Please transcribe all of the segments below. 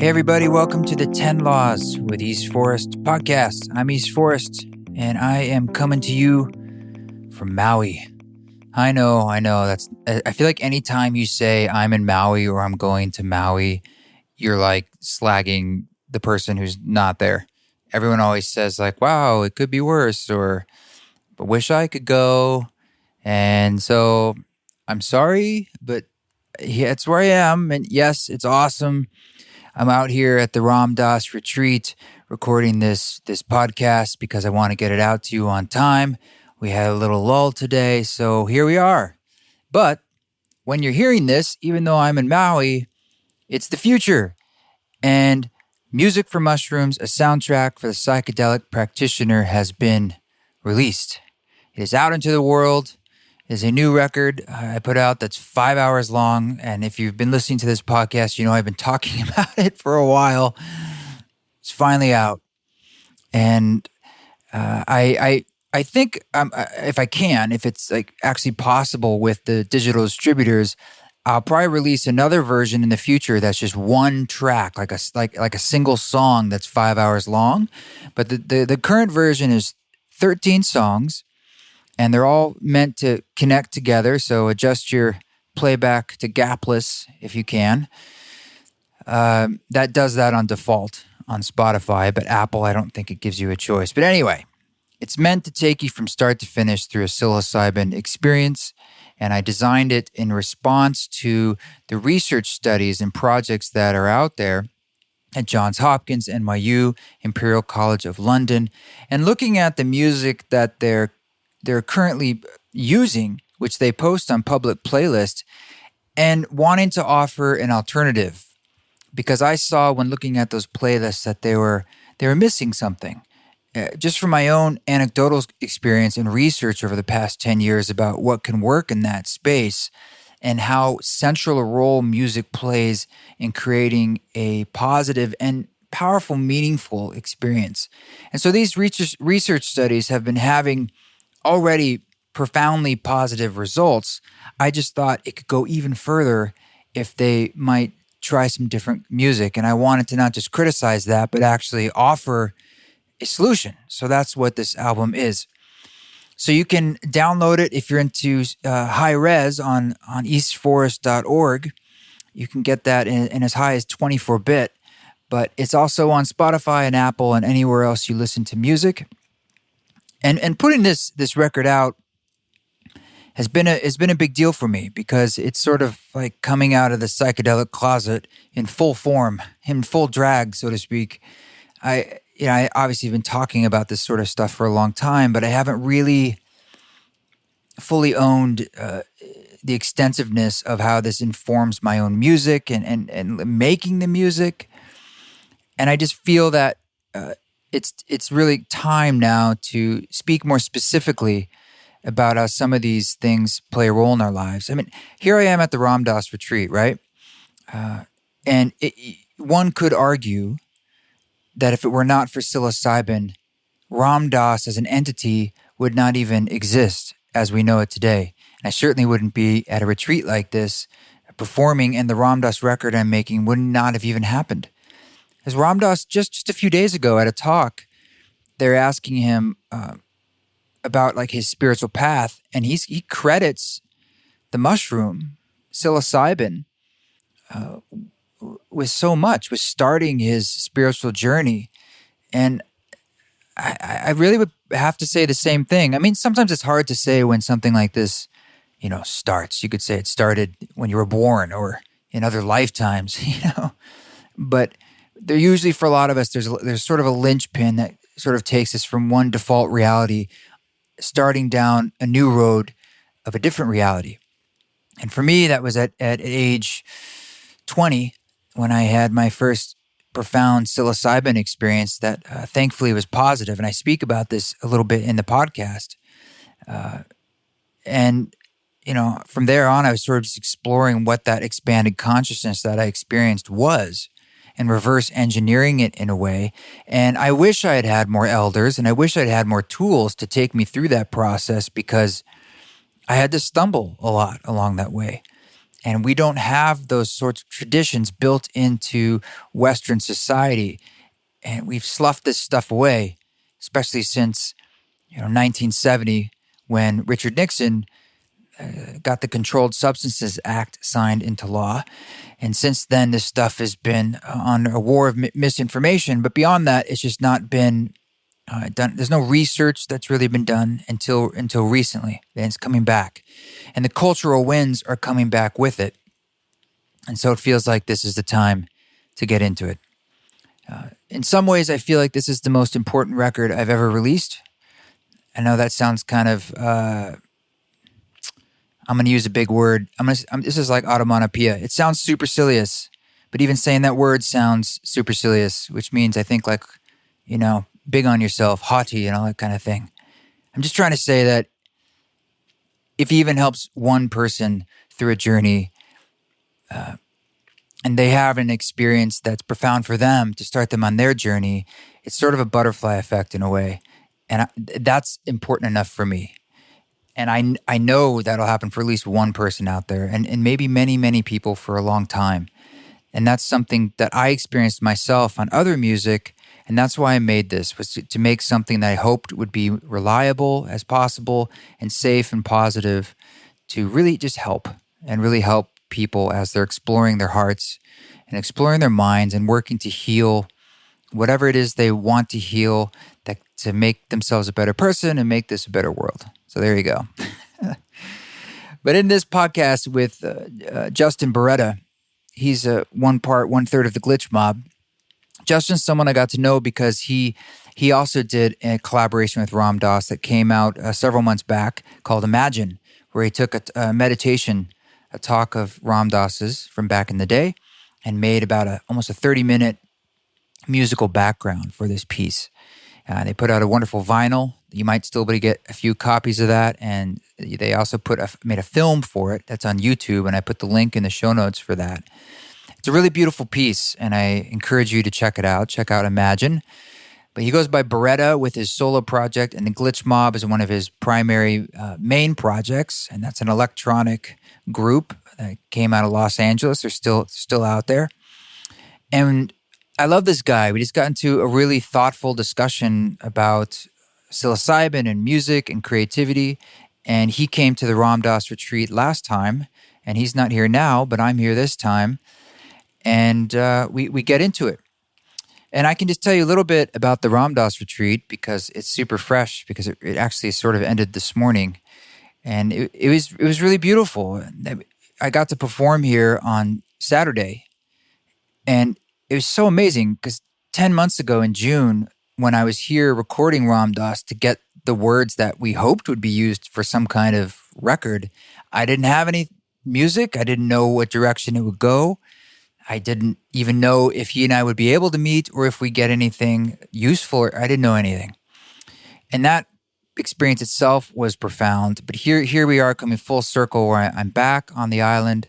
Hey everybody, welcome to the 10 Laws with East Forest podcast. I'm East Forest, and I am coming to you from Maui. I know, I feel like anytime you say I'm in Maui or I'm going to Maui, you're like slagging the person who's not there. Everyone always says like, wow, it could be worse, or but wish I could go. And so I'm sorry, but yeah, it's where I am. And yes, it's awesome. I'm out here at the Ram Dass retreat recording this podcast because I want to get it out to you on time. We had a little lull today, so here we are. But when you're hearing this, even though I'm in Maui, it's the future. And Music for Mushrooms, a soundtrack for the psychedelic practitioner, has been released. It is out into the world. It is a new record I put out that's 5 hours long. And if you've been listening to this podcast, you know I've been talking about it for a while. It's finally out. And I think if I can, if it's like actually possible with the digital distributors, I'll probably release another version in the future that's just one track, like a single song that's 5 hours long. But the current version is 13 songs, and they're all meant to connect together. So adjust your playback to gapless if you can. That does that on default on Spotify, but Apple, I don't think it gives you a choice. But anyway, it's meant to take you from start to finish through a psilocybin experience. And I designed it in response to the research studies and projects that are out there at Johns Hopkins, NYU, Imperial College of London, and looking at the music that they're currently using, which they post on public playlists, and wanting to offer an alternative. Because I saw when looking at those playlists that they were missing something. Just from my own anecdotal experience and research over the past 10 years about what can work in that space and how central a role music plays in creating a positive and powerful, meaningful experience. And so these research studies have been having already profoundly positive results. I just thought it could go even further if they might try some different music. And I wanted to not just criticize that, but actually offer a solution. So that's what this album is. So you can download it if you're into high res on eastforest.org. You can get that in as high as 24-bit, but it's also on Spotify and Apple and anywhere else you listen to music. And putting this record out has been a big deal for me because it's sort of like coming out of the psychedelic closet in full form, in full drag, so to speak. I obviously have been talking about this sort of stuff for a long time, but I haven't really fully owned the extensiveness of how this informs my own music and making the music. And I just feel that it's really time now to speak more specifically about how some of these things play a role in our lives. I mean, here I am at the Ram Dass retreat, right? And one could argue that if it were not for psilocybin, Ram Dass as an entity would not even exist as we know it today. And I certainly wouldn't be at a retreat like this performing, and the Ram Dass record I'm making would not have even happened. As Ram Dass, just a few days ago at a talk, they're asking him about like his spiritual path, and he credits the mushroom, psilocybin, with so much, with starting his spiritual journey. And I really would have to say the same thing. I mean, sometimes it's hard to say when something like this, starts. You could say it started when you were born or in other lifetimes, But there usually, for a lot of us, there's sort of a linchpin that sort of takes us from one default reality, starting down a new road of a different reality. And for me, that was at age 20 when I had my first profound psilocybin experience that thankfully was positive. And I speak about this a little bit in the podcast. And from there on, I was sort of just exploring what that expanded consciousness that I experienced was and reverse engineering it in a way. And I wish I had had more elders, and I wish I'd had more tools to take me through that process, because I had to stumble a lot along that way. And we don't have those sorts of traditions built into Western society. And we've sloughed this stuff away, especially since 1970, when Richard Nixon got the Controlled Substances Act signed into law. And since then, this stuff has been on a war of misinformation. But beyond that, it's just not been done. There's no research that's really been done until recently. And it's coming back. And the cultural winds are coming back with it. And so it feels like this is the time to get into it. In some ways, I feel like this is the most important record I've ever released. I know that sounds kind of, I'm going to use a big word. This is like automatopoeia. It sounds supercilious, but even saying that word sounds supercilious, which means I think like, big on yourself, haughty and all that kind of thing. I'm just trying to say that if it even helps one person through a journey, and they have an experience that's profound for them to start them on their journey, it's sort of a butterfly effect in a way. And that's important enough for me. And I know that'll happen for at least one person out there, and maybe many, many people for a long time. And that's something that I experienced myself on other music, and that's why I made this, was to make something that I hoped would be reliable as possible and safe and positive to really just help and really help people as they're exploring their hearts and exploring their minds and working to heal whatever it is they want to heal, that to make themselves a better person and make this a better world. So there you go. But in this podcast with Justin Boreta, he's one third of the Glitch Mob. Justin's someone I got to know because he also did a collaboration with Ram Dass that came out several months back called Imagine, where he took a meditation, a talk of Ram Dass's from back in the day, and made about almost a 30-minute musical background for this piece. They put out a wonderful vinyl. You might still be able to get a few copies of that, and they also made a film for it that's on YouTube, and I put the link in the show notes for that. It's a really beautiful piece, and I encourage you to check it out. Check out Imagine. But he goes by Boreta with his solo project, and the Glitch Mob is one of his primary main projects, and that's an electronic group that came out of Los Angeles. They're still out there. And I love this guy. We just got into a really thoughtful discussion about psilocybin and music and creativity. And he came to the Ram Dass retreat last time, and he's not here now, but I'm here this time. And we get into it. And I can just tell you a little bit about the Ram Dass retreat because it's super fresh, because it actually sort of ended this morning. And it was really beautiful. I got to perform here on Saturday, and it was so amazing because 10 months ago in June, when I was here recording Ram Dass to get the words that we hoped would be used for some kind of record, I didn't have any music. I didn't know what direction it would go. I didn't even know if he and I would be able to meet or if we get anything useful. I didn't know anything. And that experience itself was profound. But here we are coming full circle where I'm back on the island,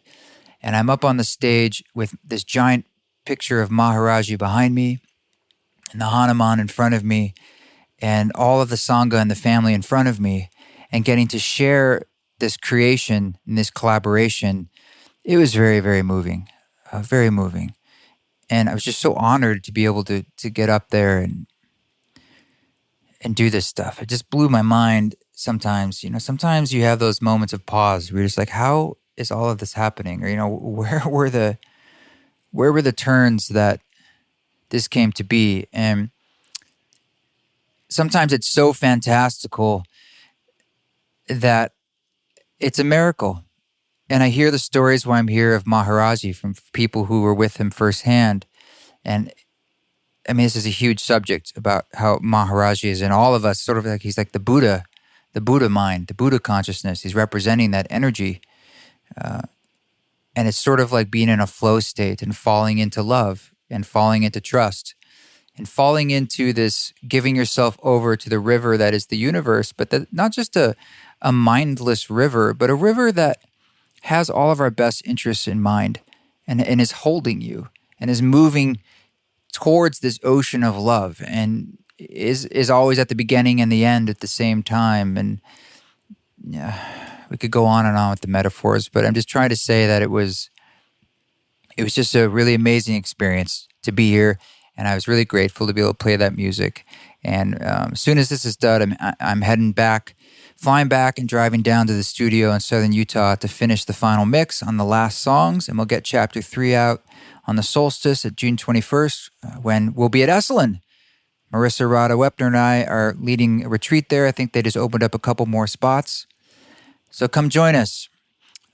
and I'm up on the stage with this giant picture of Maharaji behind me and the Hanuman in front of me and all of the Sangha and the family in front of me, and getting to share this creation and this collaboration. It was very, very moving, very moving. And I was just so honored to be able to get up there and do this stuff. It just blew my mind sometimes. Sometimes you have those moments of pause where you're just like, how is all of this happening? Or, where were the turns that this came to be? And sometimes it's so fantastical that it's a miracle. And I hear the stories while I'm here of Maharaji from people who were with him firsthand. And I mean, this is a huge subject about how Maharaji is in all of us, sort of like he's like the Buddha mind, the Buddha consciousness. He's representing that energy. And it's sort of like being in a flow state and falling into love and falling into trust and falling into this, giving yourself over to the river that is the universe, but not just a mindless river, but a river that has all of our best interests in mind and is holding you and is moving towards this ocean of love and is always at the beginning and the end at the same time. And yeah, we could go on and on with the metaphors, but I'm just trying to say that it was just a really amazing experience to be here, and I was really grateful to be able to play that music. And as soon as this is done, I'm heading back, flying back, and driving down to the studio in southern Utah to finish the final mix on the last songs, and we'll get Chapter 3 out on the solstice at June 21st, when we'll be at Esalen. Marissa Rada Wepner and I are leading a retreat there. I think they just opened up a couple more spots. So come join us.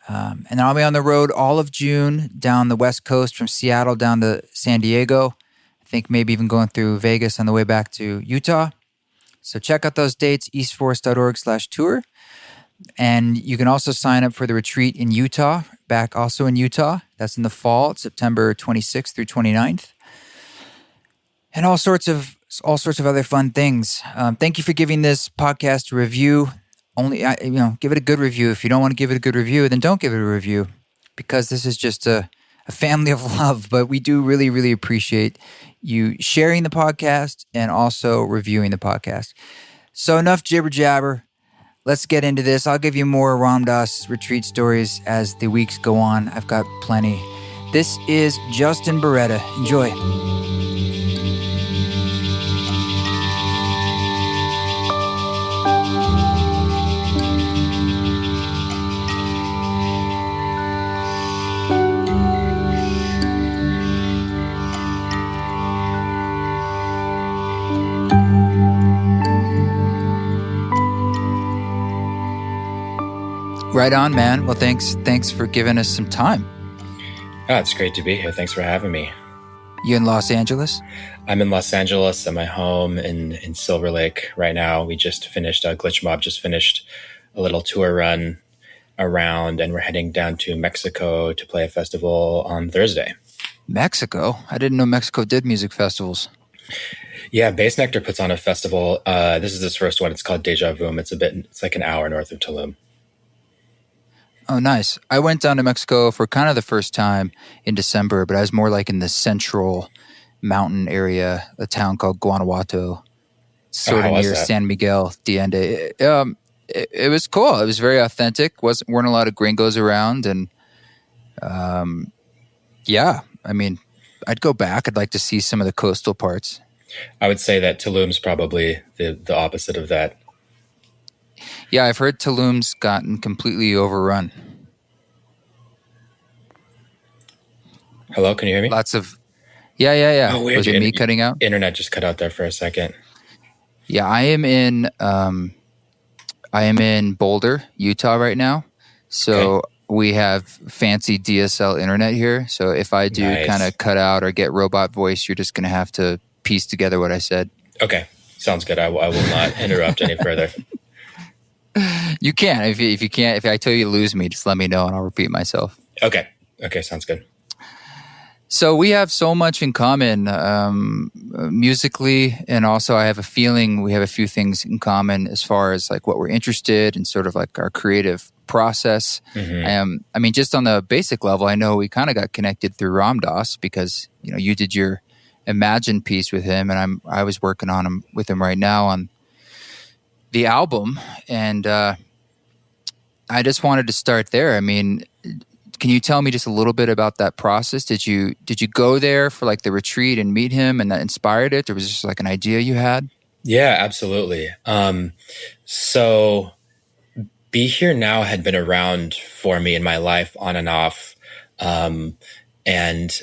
And then I'll be on the road all of June down the West Coast from Seattle down to San Diego. I think maybe even going through Vegas on the way back to Utah. So check out those dates, eastforest.org/tour. And you can also sign up for the retreat in Utah, back also in Utah. That's in the fall, September 26th through 29th. And all sorts of other fun things. Thank you for giving this podcast a review. Give it a good review. If you don't want to give it a good review, then don't give it a review, because this is just a family of love. But we do really, really appreciate you sharing the podcast and also reviewing the podcast. So enough jibber jabber. Let's get into this. I'll give you more Ram Dass retreat stories as the weeks go on. I've got plenty. This is Justin Boreta. Enjoy. Right on, man. Well, thanks for giving us some time. Oh, it's great to be here. Thanks for having me. You in Los Angeles? I'm in Los Angeles at my home in Silver Lake right now. We just finished, Glitch Mob just finished a little tour run around, and we're heading down to Mexico to play a festival on Thursday. Mexico? I didn't know Mexico did music festivals. Yeah, Bass Nectar puts on a festival. This is his first one. It's called Deja Vu. It's like an hour north of Tulum. Oh, nice. I went down to Mexico for kind of the first time in December, but I was more like in the central mountain area, a town called Guanajuato, sort of near San Miguel de Allende. It was cool. It was very authentic. Weren't a lot of gringos around, and yeah, I mean, I'd go back. I'd like to see some of the coastal parts. I would say that Tulum's probably the opposite of that. Yeah, I've heard Tulum's gotten completely overrun. Hello, can you hear me? Lots of... Yeah. Oh, weird. Was it me cutting out? Internet just cut out there for a second. Yeah, I am in Boulder, Utah right now. So okay. We have fancy DSL internet here. So if I do kind of cut out or get robot voice, you're just going to have to piece together what I said. Okay, sounds good. I will not interrupt any further. You can. If you can't, if I tell you to lose me, just let me know and I'll repeat myself. Okay, sounds good. So we have so much in common musically, and also I have a feeling we have a few things in common as far as like what we're interested in, sort of like our creative process. Mm-hmm. I mean, just on the basic level, I know we kind of got connected through Ram Dass because you did your Imagine piece with him, and I was working on him with him right now on the album, and I just wanted to start there. I mean, can you tell me just a little bit about that process? Did you go there for like the retreat and meet him, and that inspired it, or was it just like an idea you had? Yeah, absolutely. So Be Here Now had been around for me in my life on and off, and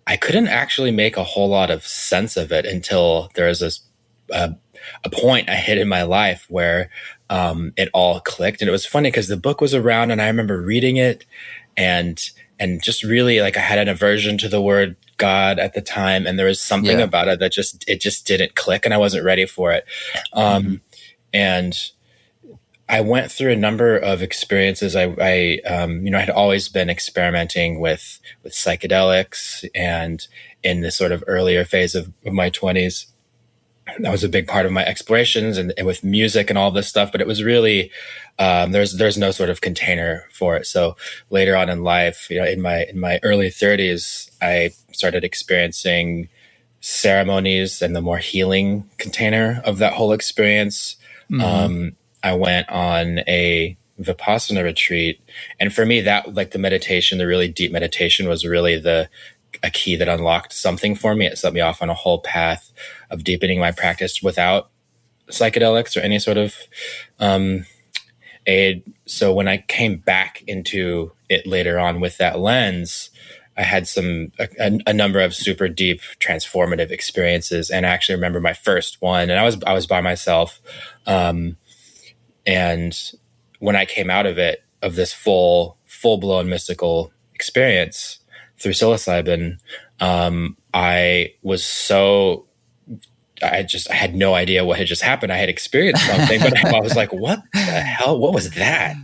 I couldn't actually make a whole lot of sense of it until there was a point I hit in my life where it all clicked. And it was funny because the book was around and I remember reading it and just really like I had an aversion to the word God at the time. And there was something about it that just didn't click and I wasn't ready for it. And I went through a number of experiences. I had always been experimenting with psychedelics, and in this sort of earlier phase of my 20s, that was a big part of my explorations and with music and all this stuff. But it was really there's no sort of container for it. So later on in life, in my early 30s, I started experiencing ceremonies and the more healing container of that whole experience. Mm-hmm. I went on a Vipassana retreat. And for me, that, like, the meditation, the really deep meditation, was really a key that unlocked something for me. It set me off on a whole path of deepening my practice without psychedelics or any sort of aid. So when I came back into it later on with that lens, I had a number of super deep transformative experiences. And I actually remember my first one, and I was by myself. And when I came out of it, of this full blown mystical experience through psilocybin, I was so, I had no idea what had just happened. I had experienced something, but I was like, what the hell? What was that?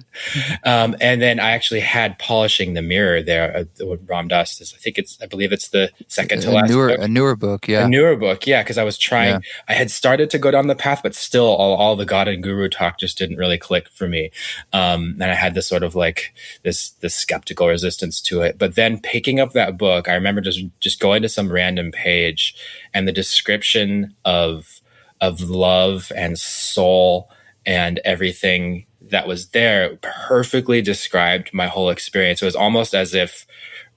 And then I actually had Polishing the Mirror there. Ram Dass is, I believe it's the second to last book. A newer book, yeah. A newer book, yeah, because I was trying, I had started to go down the path, but still all the God and Guru talk just didn't really click for me. And I had this sort of like this skeptical resistance to it. But then picking up that book, I remember just going to some random page, and the description of love and soul and everything that was there perfectly described my whole experience. It was almost as if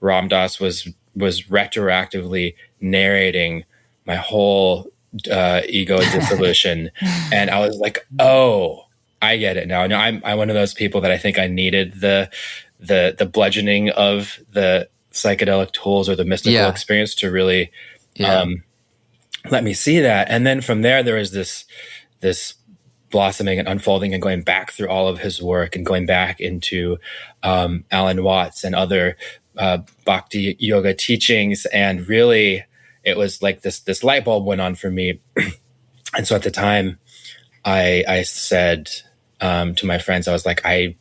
Ram Dass was retroactively narrating my whole ego dissolution. And I was like, oh, I get it now. I'm one of those people that I think I needed the bludgeoning of the psychedelic tools or the mystical experience to really let me see that. And then from there was this blossoming and unfolding and going back through all of his work and going back into Alan Watts and other Bhakti yoga teachings. And really, it was like this light bulb went on for me. And so at the time, I said to my friends, I was like, I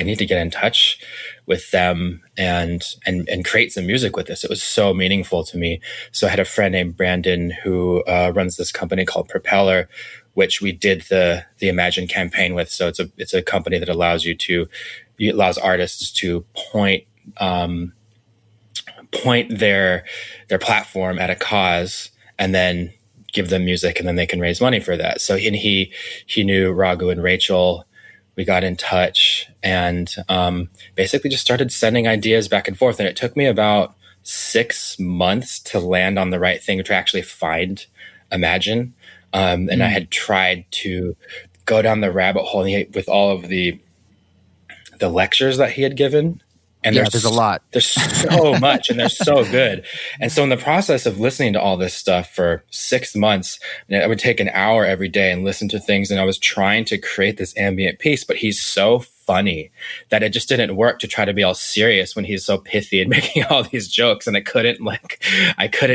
need to get in touch with them and create some music with this. It was so meaningful to me. So I had a friend named Brandon who runs this company called Propeller, which we did the Imagine campaign with. So it's a company that allows artists to point their platform at a cause and then give them music, and then they can raise money for that. So he knew Raghu and Rachel. We got in touch and basically just started sending ideas back and forth. And it took me about 6 months to land on the right thing, to actually find Imagine. And I had tried to go down the rabbit hole with all of the lectures that he had given. And there's a lot. There's so much, and they're so good. And so in the process of listening to all this stuff for 6 months, I would take an hour every day and listen to things. And I was trying to create this ambient piece, but he's so funny that it just didn't work to try to be all serious when he's so pithy and making all these jokes. And I couldn't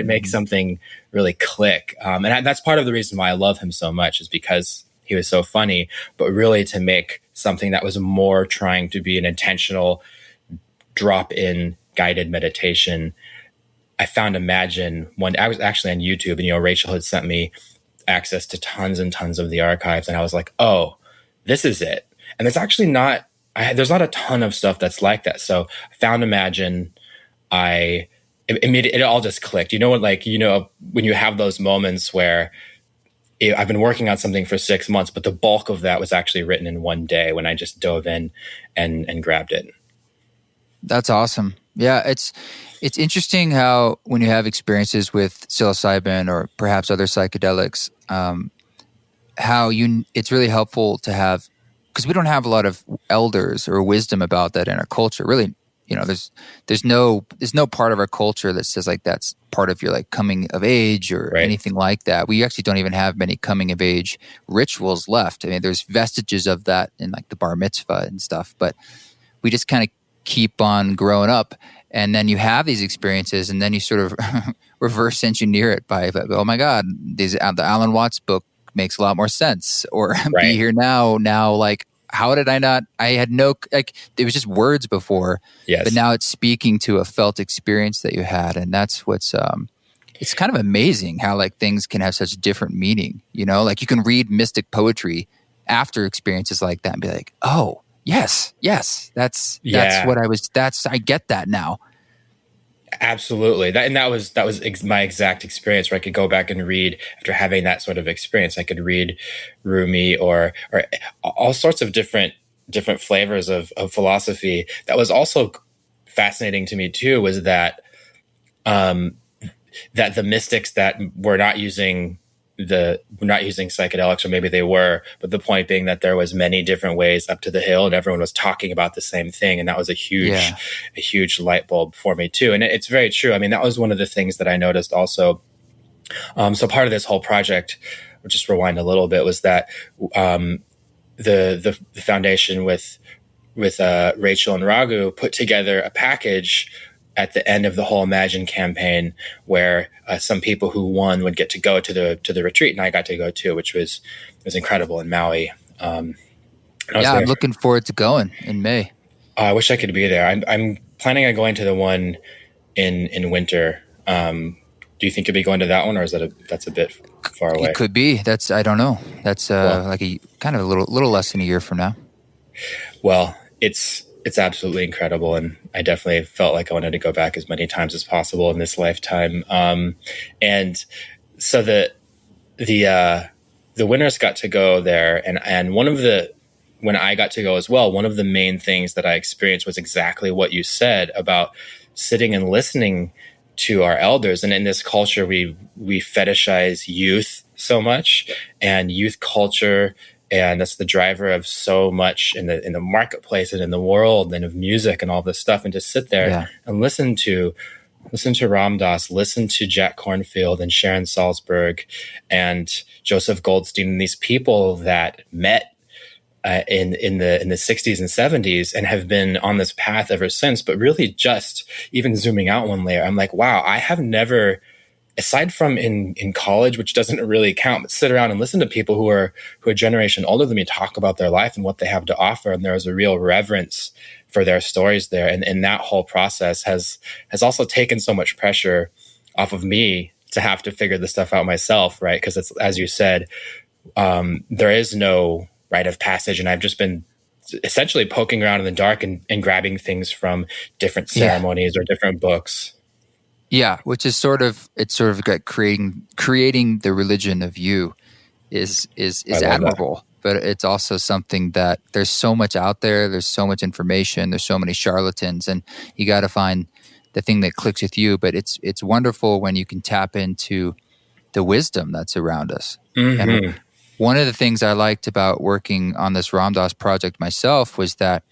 make something really click. And that's part of the reason why I love him so much, is because he was so funny, but really to make something that was more trying to be an intentional drop-in guided meditation. I found Imagine I was actually on YouTube, and Rachel had sent me access to tons and tons of the archives, and I was like, oh, this is it. And there's actually there's not a ton of stuff that's like that. So I found Imagine. It all just clicked. When you have those moments where I've been working on something for 6 months, but the bulk of that was actually written in one day when I just dove in and grabbed it. That's awesome. Yeah, it's interesting how when you have experiences with psilocybin or perhaps other psychedelics, it's really helpful to have, because we don't have a lot of elders or wisdom about that in our culture. Really, there's no part of our culture that says like that's part of your like coming of age or anything like that. We actually don't even have many coming of age rituals left. I mean, there's vestiges of that in like the bar mitzvah and stuff, but we just kind of keep on growing up, and then you have these experiences, and then you sort of reverse engineer it by, oh my God, the Alan Watts book makes a lot more sense, or Be Here Now, like, how did I not? I had no, like, it was just words before, but now it's speaking to a felt experience that you had, and that's what's it's kind of amazing how like things can have such different meaning. Like you can read mystic poetry after experiences like that and be like, oh. Yes. That's what I get that now. Absolutely. That was my exact experience, where I could go back and read after having that sort of experience. I could read Rumi or all sorts of different different flavors of philosophy. That was also fascinating to me too, was that that the mystics that were not using psychedelics, or maybe they were, but the point being that there was many different ways up to the hill and everyone was talking about the same thing. And that was a huge light bulb for me too. And it's very true. I mean, that was one of the things that I noticed also. So part of this whole project, we'll just rewind a little bit, was that the foundation with Rachel and Raghu put together a package at the end of the whole Imagine campaign, where some people who won would get to go to the retreat, and I got to go too, which was incredible in Maui. I'm looking forward to going in May. I wish I could be there. I'm planning on going to the one in winter. Do you think you'll be going to that one, or is that's a bit far away? It could be. I don't know. That's like a kind of a little less than a year from now. Well, it's absolutely incredible, and I definitely felt like I wanted to go back as many times as possible in this lifetime. And so the winners got to go there, and when I got to go as well, one of the main things that I experienced was exactly what you said about sitting and listening to our elders. And in this culture, we fetishize youth so much, and youth culture, and that's the driver of so much in the marketplace and in the world and of music and all this stuff. And to sit there and listen to Ram Dass, listen to Jack Kornfield and Sharon Salzberg and Joseph Goldstein, and these people that met in the 60s and 70s and have been on this path ever since. But really, just even zooming out one layer, I'm like, wow, I have never, aside from in college, which doesn't really count, but sit around and listen to people who are a generation older than me talk about their life and what they have to offer. And there was a real reverence for their stories there. And that whole process has also taken so much pressure off of me to have to figure this stuff out myself, right? Because it's, as you said, there is no rite of passage. And I've just been essentially poking around in the dark and grabbing things from different ceremonies or different books. Yeah, which is sort of got creating the religion of you is admirable, but it's also something that there's so much out there. There's so much information. There's so many charlatans, and you got to find the thing that clicks with you. But it's wonderful when you can tap into the wisdom that's around us. Mm-hmm. And one of the things I liked about working on this Ram Dass project myself was that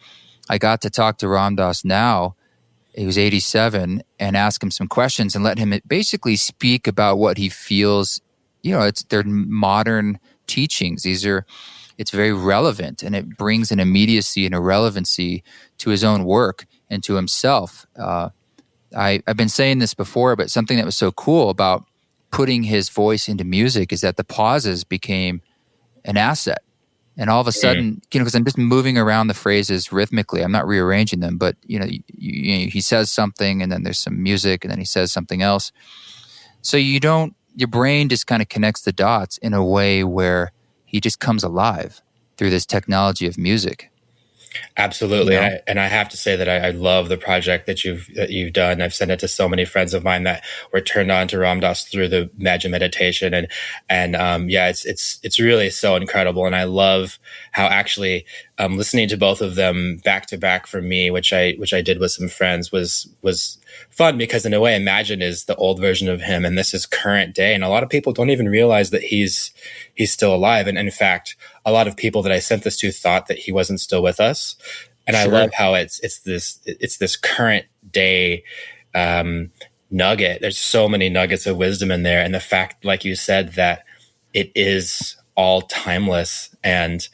I got to talk to Ram Dass now. He was 87, and ask him some questions and let him basically speak about what he feels. You know, they're modern teachings. It's very relevant, and it brings an immediacy and a relevancy to his own work and to himself. I've been saying this before, but something that was so cool about putting his voice into music is that the pauses became an asset. And all of a sudden, because I'm just moving around the phrases rhythmically, I'm not rearranging them, but he says something and then there's some music and then he says something else. So your brain just kind of connects the dots in a way where he just comes alive through this technology of music. Absolutely. And I have to say that I love the project that you've done. I've sent it to so many friends of mine that were turned on to Ram Dass through the Imagine meditation. And it's really so incredible. And I love how actually listening to both of them back to back for me, which I did with some friends, was fun, because in a way Imagine is the old version of him and this is current day. And a lot of people don't even realize that he's still alive. And in fact, a lot of people that I sent this to thought that he wasn't still with us. And sure. I love how it's this current day nugget. There's so many nuggets of wisdom in there. And the fact, like you said, that it is all timeless. And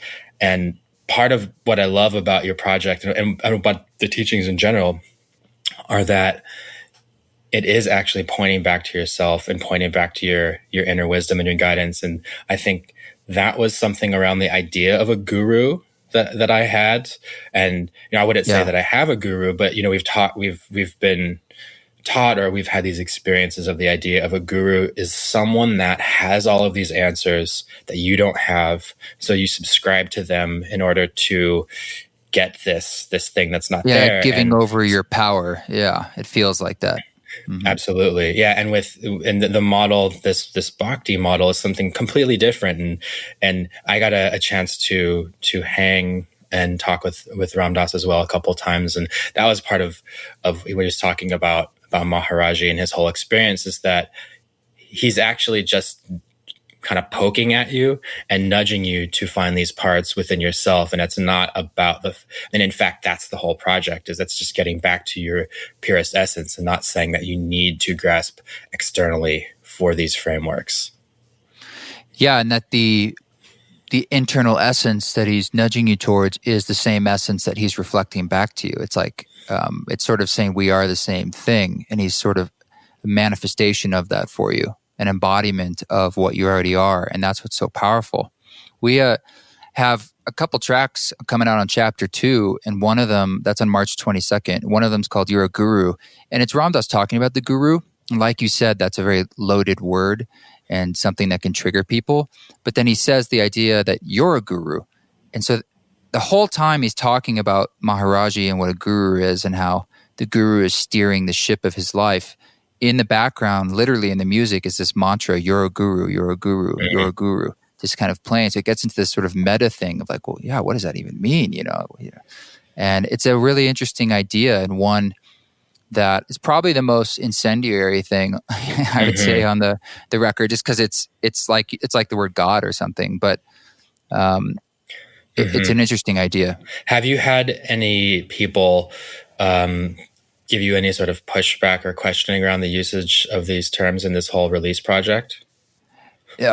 part of what I love about your project and about the teachings in general are that it is actually pointing back to yourself and pointing back to your inner wisdom and your guidance. And I think that was something around the idea of a guru that I had. And I wouldn't say that I have a guru, but we've been taught, or we've had these experiences of the idea of a guru is someone that has all of these answers that you don't have. So you subscribe to them in order to get this thing that's not there. Giving over your power. Yeah, it feels like that. Mm-hmm. Absolutely. Yeah. And the model, this Bhakti model is something completely different. And I got a chance to hang and talk with Ram Dass as well a couple of times, and that was part of we were just talking about Maharaji and his whole experience, is that he's actually just kind of poking at you and nudging you to find these parts within yourself. And it's not about and in fact, that's the whole project, is that's just getting back to your purest essence and not saying that you need to grasp externally for these frameworks. Yeah. And that the internal essence that he's nudging you towards is the same essence that he's reflecting back to you. It's like, it's sort of saying we are the same thing. And he's sort of a manifestation of that for you, an embodiment of what you already are. And that's what's so powerful. We have a couple tracks coming out on chapter 2, and one of them, that's on March 22nd. One of them's called You're a Guru. And it's Ram Dass talking about the guru. And like you said, that's a very loaded word and something that can trigger people. But then he says the idea that you're a guru. And so the whole time he's talking about Maharaji and what a guru is and how the guru is steering the ship of his life. In the background, literally in the music, is this mantra, you're a guru, you're a guru, you're a guru, just kind of playing. So it gets into this sort of meta thing of like, well, yeah, what does that even mean? And it's a really interesting idea, and one that is probably the most incendiary thing I would say on the record, just because it's like the word God or something. But it's an interesting idea. Have you had any people give you any sort of pushback or questioning around the usage of these terms in this whole release project?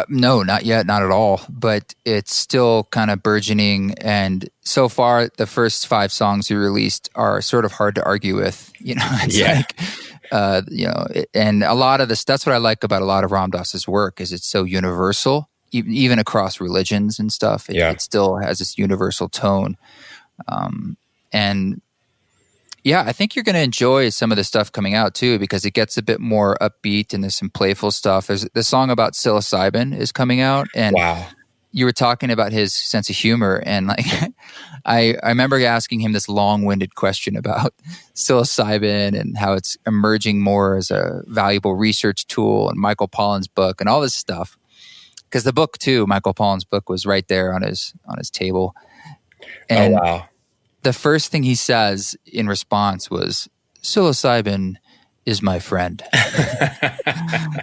No, not yet, not at all. But it's still kind of burgeoning. And so far, the first 5 songs we released are sort of hard to argue with. It's like, and a lot of this, that's what I like about a lot of Ram Dass's work, is it's so universal, even across religions and stuff. It still has this universal tone. And yeah, I think you're going to enjoy some of the stuff coming out too, because it gets a bit more upbeat and there's some playful stuff. There's the song about psilocybin is coming out, and wow. You were talking about his sense of humor, and like I remember asking him this long-winded question about psilocybin and how it's emerging more as a valuable research tool, and Michael Pollan's book and all this stuff. Because the book too, Michael Pollan's book, was right there on his table. And wow. The first thing he says in response was, psilocybin is my friend.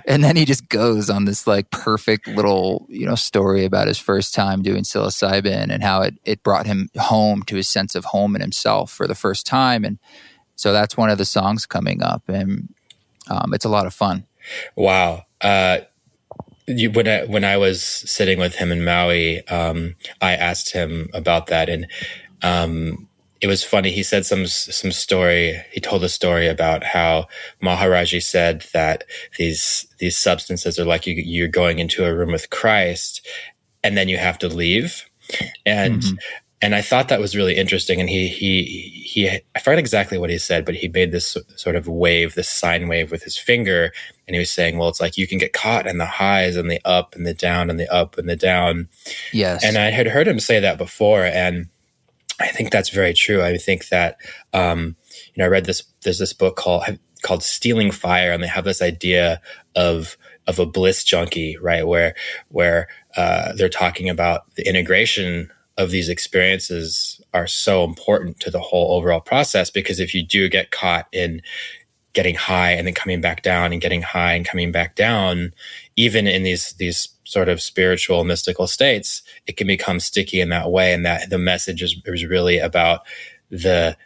And then he just goes on this like perfect little, story about his first time doing psilocybin and how it brought him home to his sense of home in himself for the first time. And so that's one of the songs coming up, and it's a lot of fun. Wow. When I was sitting with him in Maui, I asked him about that, and it was funny. He said some story. He told a story about how Maharaji said that these substances are like you're going into a room with Christ, and then you have to leave. And and I thought that was really interesting. And he I forgot exactly what he said, but he made this sort of wave, this sine wave with his finger, and he was saying, well, it's like you can get caught in the highs and the up and the down and the up and the down. Yes. And I had heard him say that before, and I think that's very true. I think that, I read there's this book called Stealing Fire, and they have this idea of a bliss junkie, right? Where they're talking about the integration of these experiences are so important to the whole overall process, because if you do get caught in getting high and then coming back down and getting high and coming back down, even in these sort of spiritual, mystical states, it can become sticky in that way. And that the message is really about the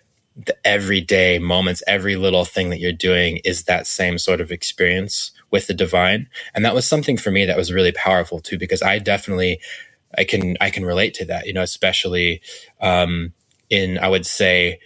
everyday moments, every little thing that you're doing is that same sort of experience with the divine. And that was something for me that was really powerful too, because I can relate to that, especially in, I would say,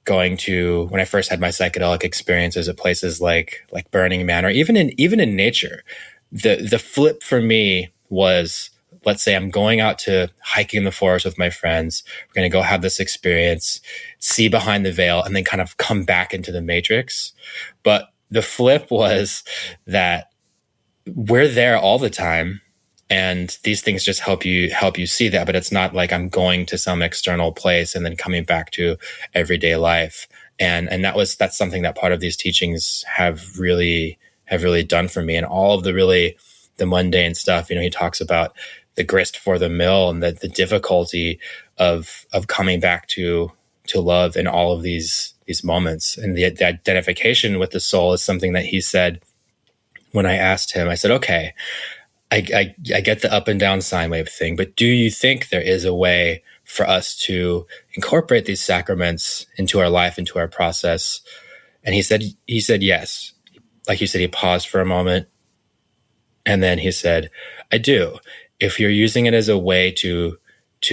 going to, when I first had my psychedelic experiences at places like Burning Man, or even in nature. The flip for me was, let's say I'm going out to hiking in the forest with my friends. We're going to go have this experience, see behind the veil, and then kind of come back into the matrix. But the flip was that we're there all the time, and these things just help you see that. But it's not like I'm going to some external place and then coming back to everyday life. And that's something that part of these teachings have really done for me. And all of the mundane stuff, he talks about the grist for the mill and the difficulty of coming back to love in all of these moments. And the identification with the soul is something that he said when I asked him. I said, okay, I get the up and down sine wave thing, but do you think there is a way for us to incorporate these sacraments into our life, into our process? And he said yes. Like you said, he paused for a moment, and then he said, I do. If you're using it as a way to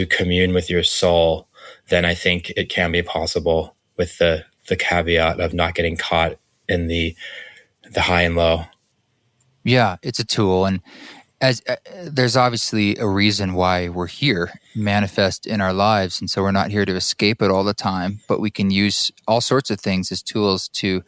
commune with your soul, then I think it can be possible, with the caveat of not getting caught in the high and low. Yeah, it's a tool. And as there's obviously a reason why we're here, manifest in our lives. And so we're not here to escape it all the time, but we can use all sorts of things as tools to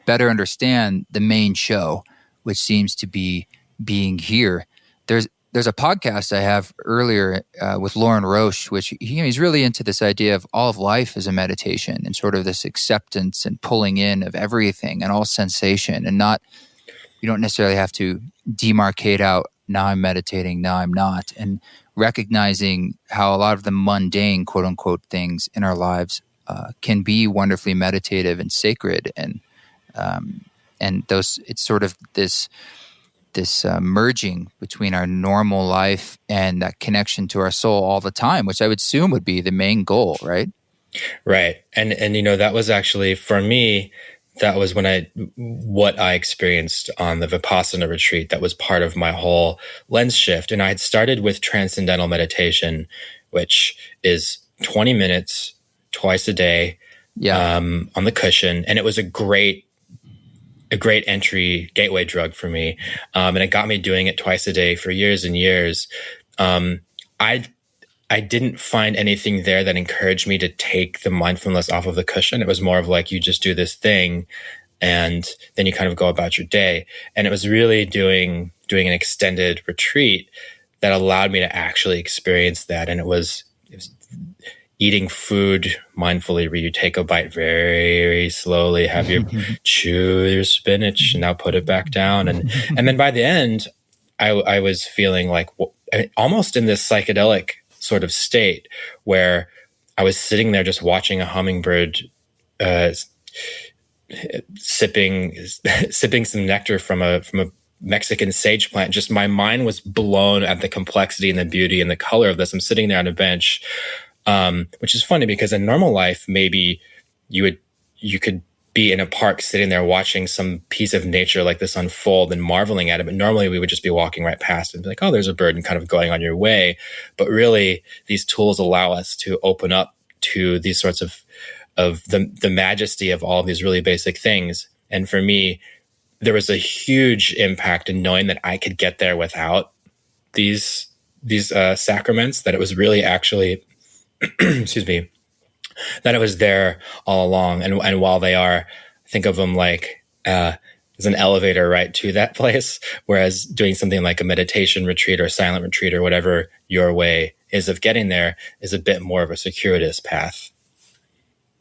better understand the main show, which seems to be being here. There's a podcast I have earlier with Lauren Roche, which he's really into this idea of all of life as a meditation, and sort of this acceptance and pulling in of everything and all sensation, and not, you don't necessarily have to demarcate out, now I'm meditating, now I'm not, and recognizing how a lot of the mundane, quote unquote, things in our lives can be wonderfully meditative and sacred. And those, it's sort of this merging between our normal life and that connection to our soul all the time, which I would assume would be the main goal, right? Right. And that was actually, for me, that was what I experienced on the Vipassana retreat. That was part of my whole lens shift. And I had started with transcendental meditation, which is 20 minutes twice a day, on the cushion. And it was a great entry gateway drug for me. And it got me doing it twice a day for years and years. I didn't find anything there that encouraged me to take the mindfulness off of the cushion. It was more of like, you just do this thing and then you kind of go about your day. And it was really doing an extended retreat that allowed me to actually experience that. And it was eating food mindfully, where you take a bite very, very slowly, have your chew your spinach, and now put it back down. And then by the end, I was feeling like almost in this psychedelic sort of state, where I was sitting there just watching a hummingbird sipping some nectar from a Mexican sage plant. Just my mind was blown at the complexity and the beauty and the color of this. I'm sitting there on a bench, which is funny because in normal life, maybe you could be in a park sitting there watching some piece of nature like this unfold and marveling at it. But normally we would just be walking right past and be like, oh, there's a bird, and kind of going on your way. But really, these tools allow us to open up to these sorts of the majesty of all of these really basic things. And for me, there was a huge impact in knowing that I could get there without these sacraments, that it was really actually, excuse me, that it was there all along. And while they are, think of them like as an elevator right to that place, whereas doing something like a meditation retreat or silent retreat or whatever your way is of getting there is a bit more of a circuitous path.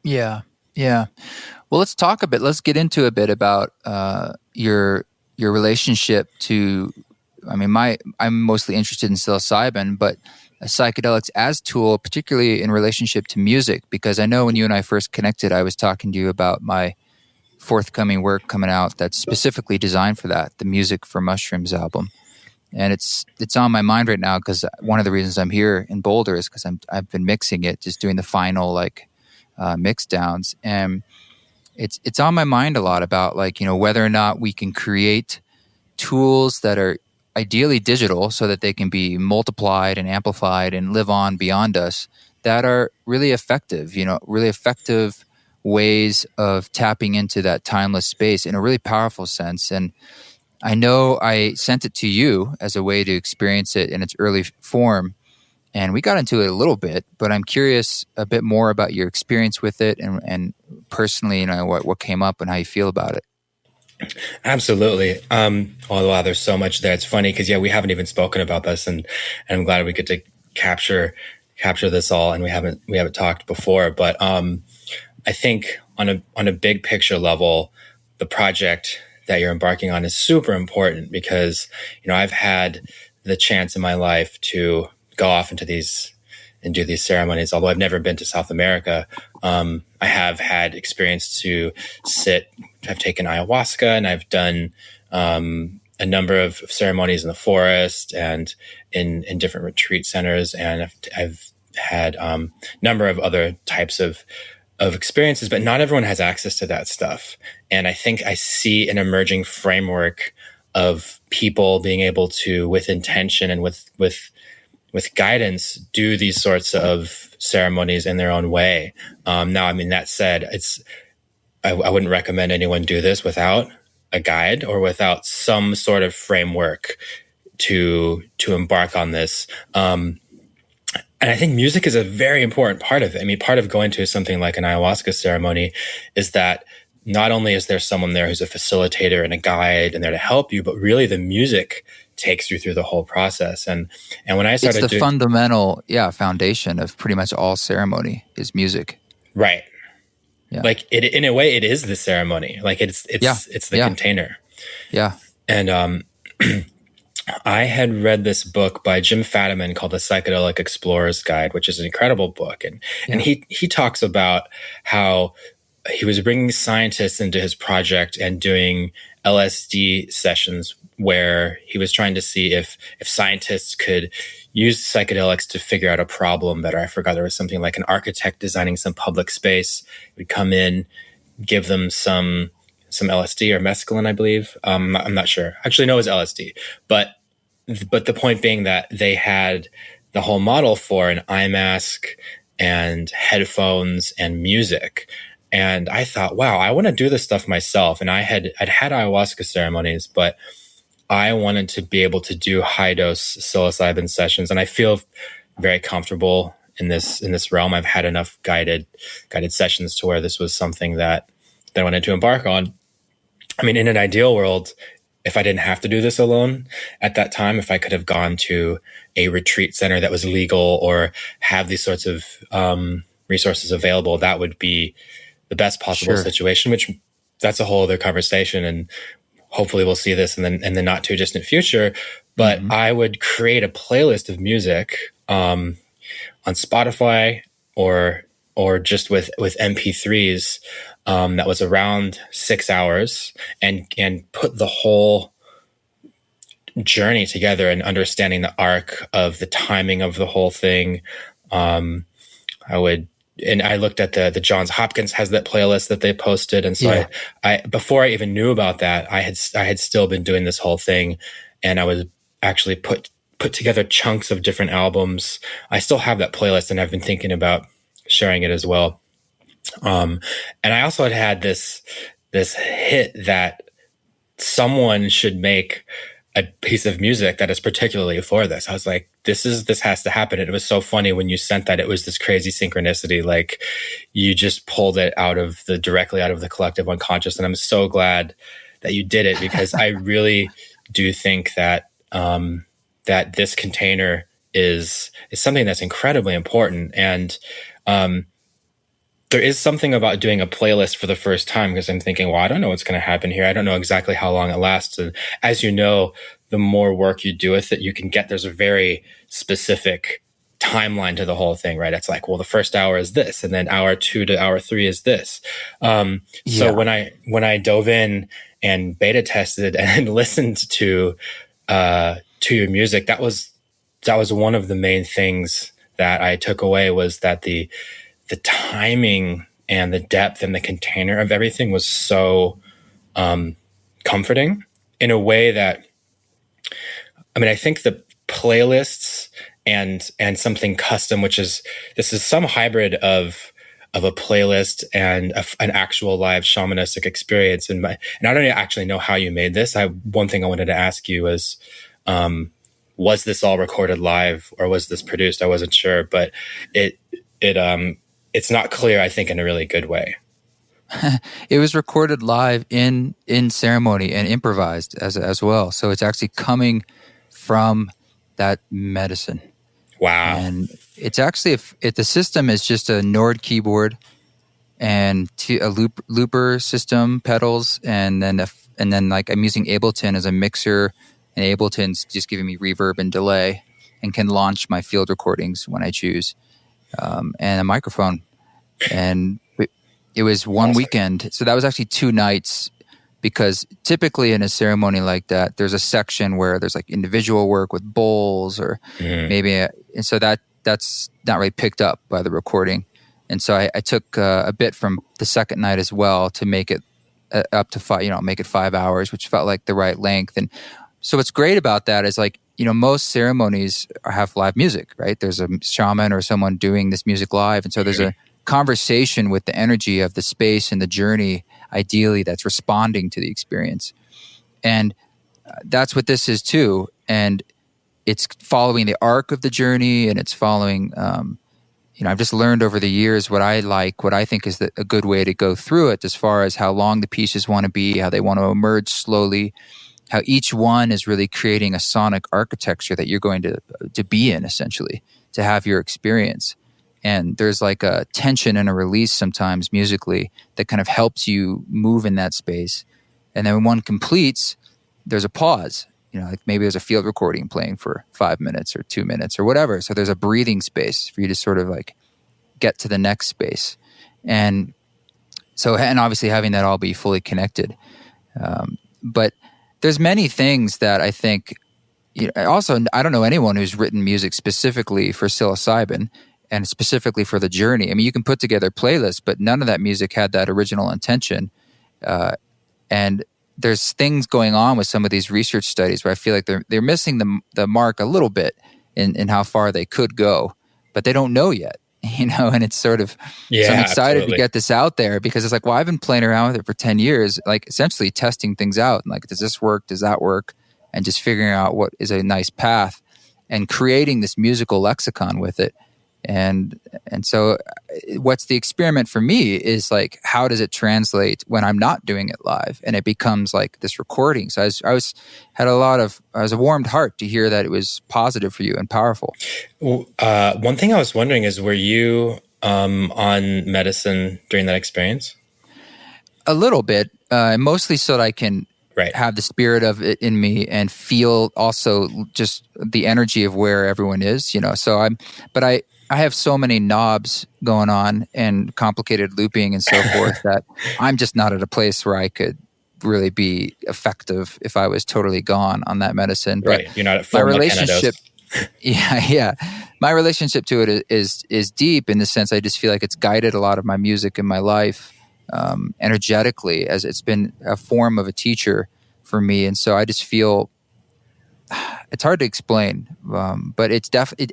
Yeah. Well, let's get into a bit about your relationship to, I'm mostly interested in psilocybin, but psychedelics as tool, particularly in relationship to music, because I know when you and I first connected, I was talking to you about my forthcoming work coming out that's specifically designed for that, the Music for Mushrooms album. And it's on my mind right now because one of the reasons I'm here in Boulder is because I've been mixing it, just doing the final mix downs, and it's on my mind a lot about whether or not we can create tools that are ideally digital so that they can be multiplied and amplified and live on beyond us, that are really effective, really effective ways of tapping into that timeless space in a really powerful sense. And I know I sent it to you as a way to experience it in its early form, and we got into it a little bit, but I'm curious a bit more about your experience with it and personally, what came up and how you feel about it. Absolutely. Wow, there's so much there. It's funny because we haven't even spoken about this, and I'm glad we get to capture this all, and we haven't talked before. But I think on a big picture level, the project that you're embarking on is super important because I've had the chance in my life to go off into these and do these ceremonies. Although I've never been to South America, I have had experience to sit. I've taken ayahuasca, and I've done a number of ceremonies in the forest and in different retreat centers, and I've had a number of other types of experiences, but not everyone has access to that stuff. And I think I see an emerging framework of people being able to, with intention and with guidance, do these sorts of ceremonies in their own way. Now, I mean, that said, I wouldn't recommend anyone do this without a guide or without some sort of framework to embark on this. And I think music is a very important part of it. I mean, part of going to something like an ayahuasca ceremony is that not only is there someone there who's a facilitator and a guide and there to help you, but really the music takes you through the whole process. And when I started, it's the fundamental foundation of pretty much all ceremony is music. Right. Yeah. Like it, in a way, it is the ceremony. Like it's the container. Yeah. And I had read this book by Jim Fadiman called The Psychedelic Explorer's Guide, which is an incredible book. And he talks about how he was bringing scientists into his project and doing LSD sessions where he was trying to see if scientists could use psychedelics to figure out a problem better. I forgot, there was something like an architect designing some public space would come in, give them some LSD or mescaline, I believe. I'm not sure. Actually, no, it was LSD. But the point being that they had the whole model for an eye mask and headphones and music. And I thought, wow, I want to do this stuff myself. And I'd had ayahuasca ceremonies, but I wanted to be able to do high dose psilocybin sessions. And I feel very comfortable in this realm. I've had enough guided sessions to where this was something that I wanted to embark on. I mean, in an ideal world, if I didn't have to do this alone at that time, if I could have gone to a retreat center that was legal or have these sorts of resources available, that would be the best possible situation, which that's a whole other conversation. And hopefully we'll see this in the not too distant future. But I would create a playlist of music on Spotify or just with MP3s that was around 6 hours and put the whole journey together and understanding the arc of the timing of the whole thing. I looked at the Johns Hopkins has that playlist that they posted. And so I before I even knew about that, I had still been doing this whole thing, and I would actually put together chunks of different albums. I still have that playlist, and I've been thinking about sharing it as well. And I also had this hit that someone should make a piece of music that is particularly for this. I was like, this has to happen. And it was so funny when you sent that. It was this crazy synchronicity. Like you just pulled it directly out of the collective unconscious. And I'm so glad that you did it, because I really do think that that this container is something that's incredibly important. And there is something about doing a playlist for the first time, because I'm thinking, well, I don't know what's going to happen here. I don't know exactly how long it lasts. And as you know, the more work you do with it, you can get, there's a very specific timeline to the whole thing, right? It's like, well, the first hour is this, and then hour 2 to hour 3 is this. So when I dove in and beta tested and listened to your music, that was one of the main things that I took away, was that the timing and the depth and the container of everything was so comforting in a way that, I mean, I think the playlists and something custom, this is some hybrid of a playlist and an actual live shamanistic experience. And I don't actually know how you made this. One thing I wanted to ask you was this all recorded live or was this produced? I wasn't sure, but it's not clear, I think, in a really good way. It was recorded live in ceremony and improvised as well. So it's actually coming from that medicine. Wow. And it's actually, if the system is just a Nord keyboard and a looper system, pedals, and then like I'm using Ableton as a mixer, and Ableton's just giving me reverb and delay and can launch my field recordings when I choose. and a microphone. And it was one weekend. So that was actually 2 nights, because typically in a ceremony like that, there's a section where there's like individual work with bowls or and so that's not really picked up by the recording. And so I took a bit from the second night as well to make it up to 5, make it 5 hours, which felt like the right length. And so what's great about that is, like, most ceremonies have live music, right? There's a shaman or someone doing this music live. And so there's a conversation with the energy of the space and the journey, ideally, that's responding to the experience. And that's what this is too. And it's following the arc of the journey, and it's following, I've just learned over the years what I think is a good way to go through it, as far as how long the pieces want to be, how they want to emerge slowly, how each one is really creating a sonic architecture that you're going to be in, essentially, to have your experience. And there's like a tension and a release sometimes musically that kind of helps you move in that space. And then when one completes, there's a pause. Like maybe there's a field recording playing for 5 minutes or 2 minutes or whatever. So there's a breathing space for you to sort of like get to the next space. And obviously having that all be fully connected. But there's many things that I think, also, I don't know anyone who's written music specifically for psilocybin and specifically for the journey. I mean, you can put together playlists, but none of that music had that original intention. And there's things going on with some of these research studies where I feel like they're missing the mark a little bit in how far they could go, but they don't know yet. And it's sort of, so I'm excited to get this out there, because it's like, well, I've been playing around with it for 10 years, like essentially testing things out. And like, does this work? Does that work? And just figuring out what is a nice path and creating this musical lexicon with it. And so what's the experiment for me is like, how does it translate when I'm not doing it live and it becomes like this recording? So I was a warmed heart to hear that it was positive for you and powerful. One thing I was wondering is, were you on medicine during that experience? A little bit, mostly so that I can have the spirit of it in me and feel also just the energy of where everyone is, So I have so many knobs going on and complicated looping and so forth that I'm just not at a place where I could really be effective if I was totally gone on that medicine. Right. But you're not at full my relationship, my relationship to it is deep, in the sense I just feel like it's guided a lot of my music in my life energetically, as it's been a form of a teacher for me. And so I just feel, it's hard to explain, but it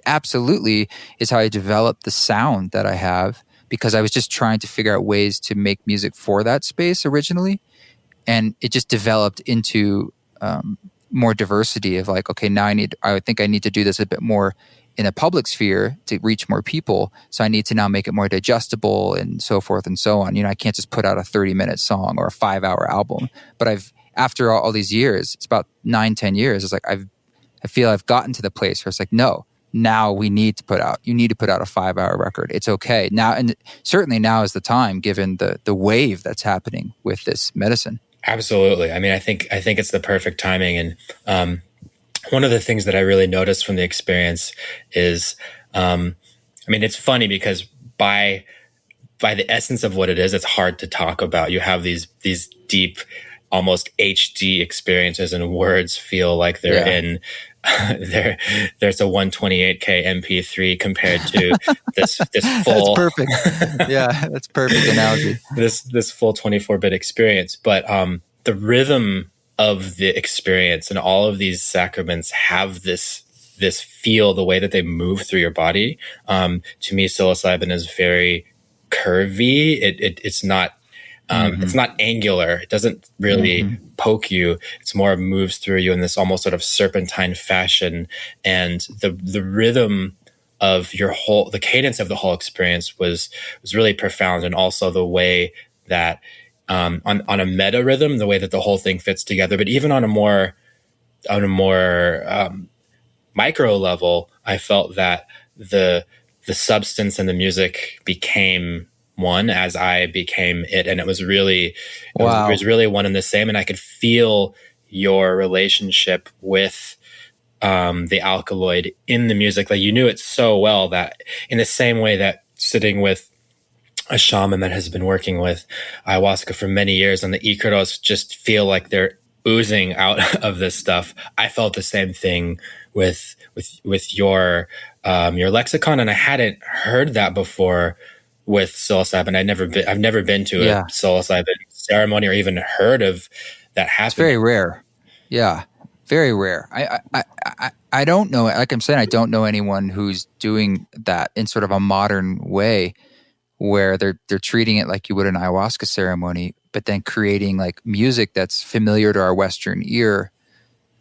absolutely is how I developed the sound that I have, because I was just trying to figure out ways to make music for that space originally. And it just developed into more diversity of like, okay, now I think I need to do this a bit more in a public sphere to reach more people. So I need to now make it more digestible and so forth and so on. I can't just put out a 30-minute song or a 5-hour album, but after all these years, it's about 9-10 years, it's like I feel I've gotten to the place where it's like, no, now you need to put out a 5-hour record. It's okay now, and certainly now is the time, given the wave that's happening with this medicine. Absolutely. I mean, I think it's the perfect timing. And one of the things that I really noticed from the experience is, it's funny because by the essence of what it is, it's hard to talk about. You have these deep, almost HD experiences, and words feel like they're in there's a 128K MP3 compared to this full. That's perfect. Yeah, that's perfect analogy. This full 24-bit experience, but the rhythm of the experience and all of these sacraments have this feel, the way that they move through your body. To me, psilocybin is very curvy. It's not. It's not angular. It doesn't really poke you. It's more moves through you in this almost sort of serpentine fashion. And the rhythm of the cadence of the whole experience was really profound. And also the way that on a meta rhythm, the way that the whole thing fits together. But even on a more micro level, I felt that the substance and the music became one as I became it, and it was really one and the same. And I could feel your relationship with the alkaloid in the music. Like, you knew it so well that, in the same way that sitting with a shaman that has been working with ayahuasca for many years and the icaros just feel like they're oozing out of this stuff, I felt the same thing with your lexicon, and I hadn't heard that before with psilocybin. I've never been to a psilocybin ceremony or even heard of that happening. It's very rare. Yeah, very rare. I don't know. Like I'm saying, I don't know anyone who's doing that in sort of a modern way, where they're treating it like you would an ayahuasca ceremony, but then creating like music that's familiar to our Western ear.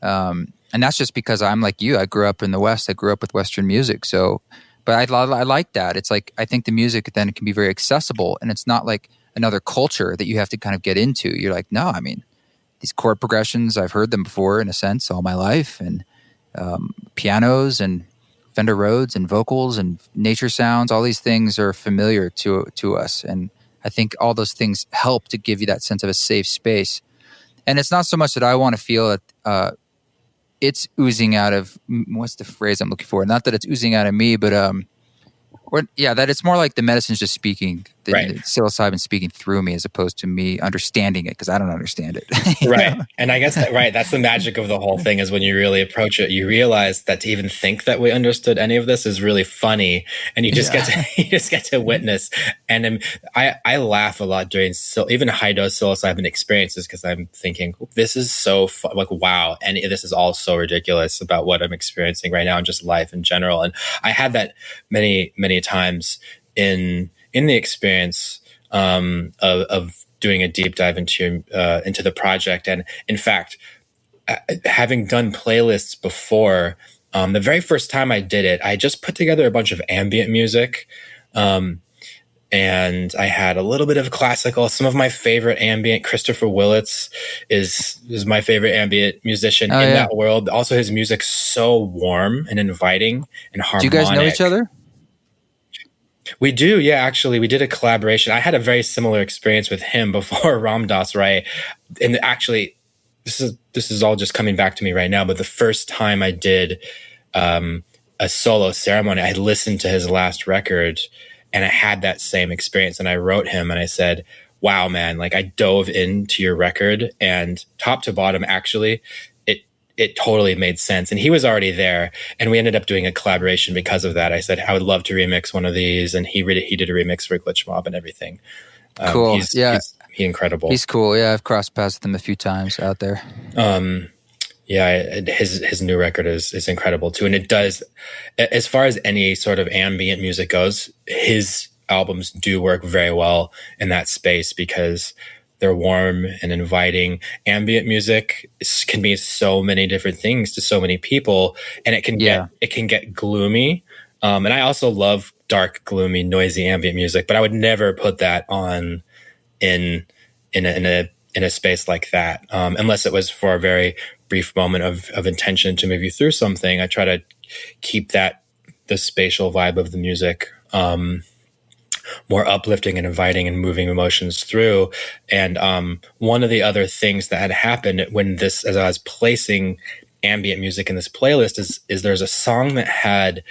And that's just because I'm like you. I grew up in the West. I grew up with Western music. So, but I like that. It's like, I think the music then can be very accessible, and it's not like another culture that you have to kind of get into. You're like, no, I mean, these chord progressions, I've heard them before in a sense all my life, and pianos and Fender Rhodes and vocals and nature sounds, all these things are familiar to us. And I think all those things help to give you that sense of a safe space. And it's not so much that I want to feel that it's oozing out of, what's the phrase I'm looking for? Not that it's oozing out of me, but that it's more like the medicine's just speaking, the psilocybin speaking through me, as opposed to me understanding it, because I don't understand it. Right. And I guess that's the magic of the whole thing, is when you really approach it, you realize that to even think that we understood any of this is really funny, and you just get to witness. And I laugh a lot during even high dose psilocybin experiences, because I'm thinking, this is so fun, like, wow, and this is all so ridiculous about what I'm experiencing right now and just life in general. And I had that many times in the experience of doing a deep dive into the project. And in fact, having done playlists before, the very first time I did it, I just put together a bunch of ambient music, and I had a little bit of classical. Some of my favorite ambient, Christopher Willits is my favorite ambient musician that world. Also, his music's so warm and inviting and harmonic. Do you guys know each other? We do, yeah. Actually, we did a collaboration. I had a very similar experience with him before Ram Dass Rai, and actually, this is all just coming back to me right now. But the first time I did a solo ceremony, I listened to his last record, and I had that same experience. And I wrote him, and I said, "Wow, man! Like, I dove into your record, and top to bottom, actually, it totally made sense." And he was already there, and we ended up doing a collaboration because of that. I said, I would love to remix one of these, and he did a remix for Glitch Mob and everything. Cool. He's incredible. He's cool. Yeah, I've crossed paths with him a few times out there. His new record is incredible too. And it does, as far as any sort of ambient music goes, his albums do work very well in that space, because they're warm and inviting. Ambient music can be so many different things to so many people, and it can get gloomy. And I also love dark, gloomy, noisy ambient music, but I would never put that on in a space like that, unless it was for a very brief moment of intention to move you through something. I try to keep the spatial vibe of the music more uplifting and inviting and moving emotions through. And one of the other things that had happened as I was placing ambient music in this playlist is there's a song that had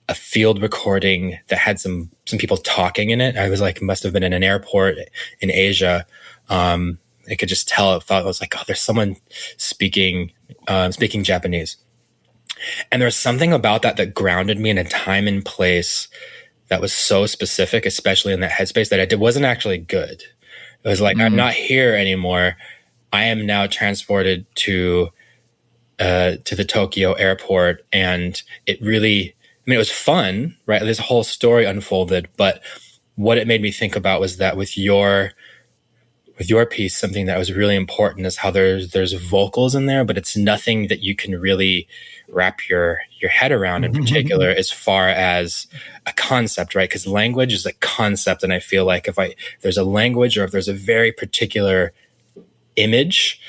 a field recording that had some people talking in it. I was like, must have been in an airport in Asia. I could just tell. I thought, I was like, oh, there's someone speaking Japanese. And there was something about that grounded me in a time and place that was so specific, especially in that headspace, that it wasn't actually good. It was like, I'm not here anymore. I am now transported to the Tokyo airport. And it really, it was fun, right? This whole story unfolded. But what it made me think about was that with your piece, something that was really important is how there's vocals in there, but it's nothing that you can really wrap your head around in particular, as far as a concept, right? Because language is a concept, and I feel like if there's a language, or if there's a very particular image,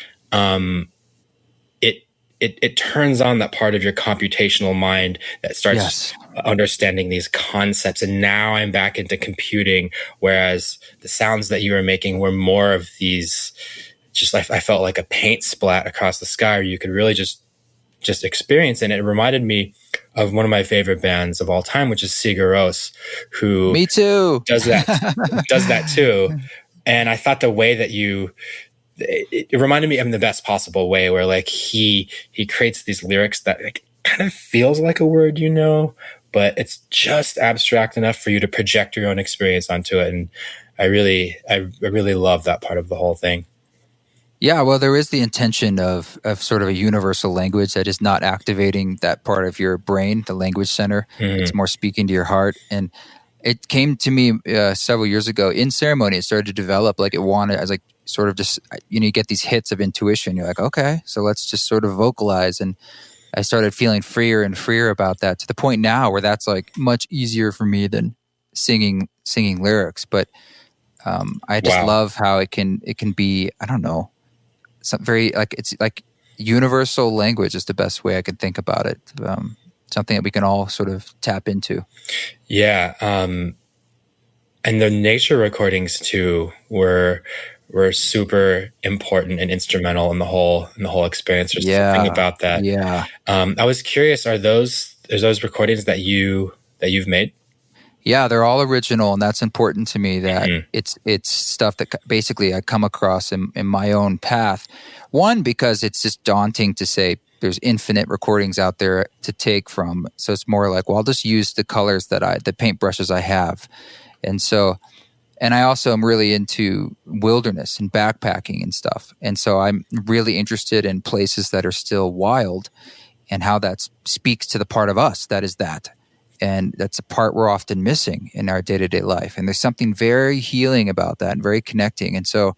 it turns on that part of your computational mind that starts understanding these concepts. And now I'm back into computing, whereas the sounds that you were making were more of these, just like, I felt like a paint splat across the sky, where you could really just just experience. And it reminded me of one of my favorite bands of all time, which is Sigur Rós, who Me too. does that too. And I thought the way that it reminded me of in the best possible way, where like he creates these lyrics that like kind of feels like a word, but it's just abstract enough for you to project your own experience onto it. And I really love that part of the whole thing. Yeah, well, there is the intention of sort of a universal language that is not activating that part of your brain, the language center. Mm-hmm. It's more speaking to your heart. And it came to me several years ago in ceremony. It started to develop like it wanted, as like sort of just, you get these hits of intuition. You're like, okay, so let's just sort of vocalize. And I started feeling freer and freer about that, to the point now where that's like much easier for me than singing lyrics. But I just love how it can be, I don't know, very like, it's like universal language is the best way I could think about it. Something that we can all sort of tap into. Yeah. And the nature recordings too were super important and instrumental in the whole experience. There's something about that. Yeah. I was curious, are those recordings that you've made? Yeah, they're all original, and that's important to me, that it's stuff that basically I come across in my own path. One, because it's just daunting to say there's infinite recordings out there to take from. So it's more like, well, I'll just use the colors the paintbrushes I have. And so, and I also am really into wilderness and backpacking and stuff. And so I'm really interested in places that are still wild and how that speaks to the part of us that is that. And that's a part we're often missing in our day-to-day life. And there's something very healing about that and very connecting. And so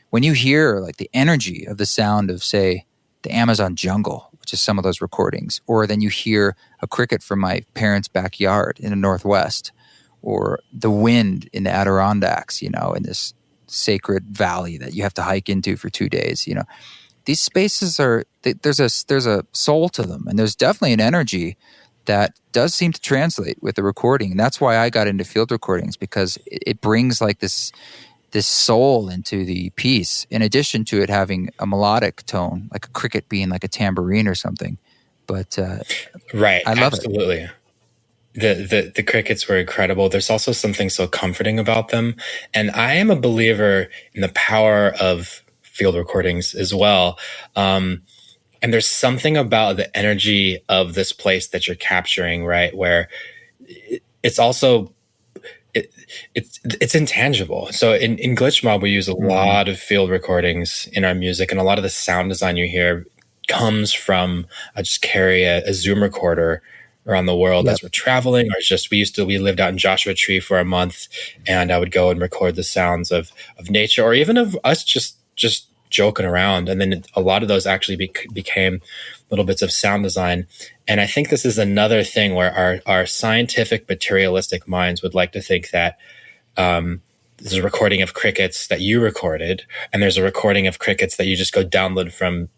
when you hear like the energy of the sound of, say, the Amazon jungle, which is some of those recordings, or then you hear a cricket from my parents' backyard in the Northwest, or the wind in the Adirondacks, in this sacred valley that you have to hike into for 2 days, these spaces there's a soul to them. And there's definitely an energy that does seem to translate with the recording. And that's why I got into field recordings, because it brings like this soul into the piece, in addition to it having a melodic tone, like a cricket being like a tambourine or something. But right, I love absolutely. The crickets were incredible. There's also something so comforting about them. And I am a believer in the power of field recordings as well. And there's something about the energy of this place that you're capturing, right? Where it's also, it's intangible. So in Glitch Mob, we use a lot of field recordings in our music, and a lot of the sound design you hear comes from, I just carry a Zoom recorder around the world as we're traveling, or just, we lived out in Joshua Tree for a month, and I would go and record the sounds of nature, or even of us just joking around. And then a lot of those actually became little bits of sound design. And I think this is another thing where our scientific materialistic minds would like to think that there's a recording of crickets that you recorded, and there's a recording of crickets that you just go download from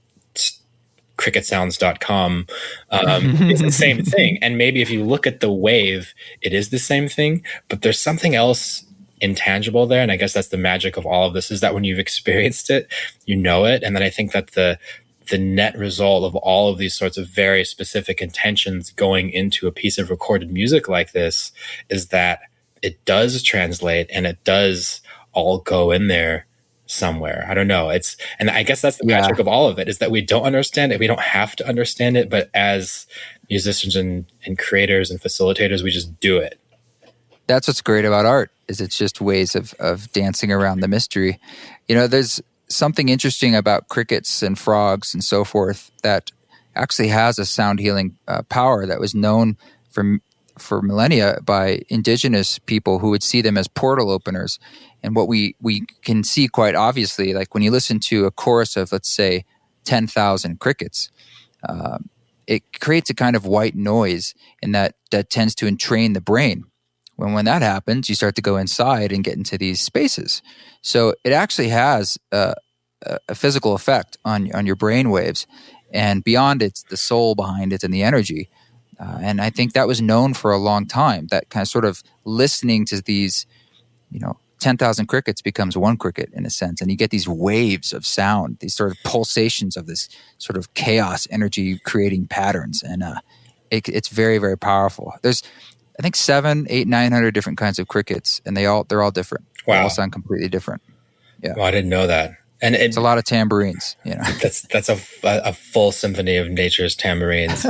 cricketsounds.com. It's the same thing. And maybe if you look at the wave, it is the same thing, but there's something else intangible there. And I guess that's the magic of all of this, is that when you've experienced it, you know it. And then I think that the net result of all of these sorts of very specific intentions going into a piece of recorded music like this is that it does translate, and it does all go in there somewhere. I don't know. And I guess that's the magic of all of it, is that we don't understand it. We don't have to understand it, but as musicians and creators and facilitators, we just do it. That's what's great about art, is it's just ways of dancing around the mystery. There's something interesting about crickets and frogs and so forth that actually has a sound healing power that was known for millennia by indigenous people who would see them as portal openers. And what we can see quite obviously, like when you listen to a chorus of, let's say, 10,000 crickets, it creates a kind of white noise, and that tends to entrain the brain. When that happens, you start to go inside and get into these spaces. So it actually has a physical effect on your brain waves, and beyond it's the soul behind it and the energy. And I think that was known for a long time, that kind of sort of listening to these, 10,000 crickets becomes one cricket in a sense. And you get these waves of sound, these sort of pulsations of this sort of chaos energy creating patterns. And it's very, very powerful. There's, I think 700, 800, 900 different kinds of crickets, and they're all different. Wow. They all sound completely different. Yeah. Well, I didn't know that. And it's a lot of tambourines, you know. That's a full symphony of nature's tambourines.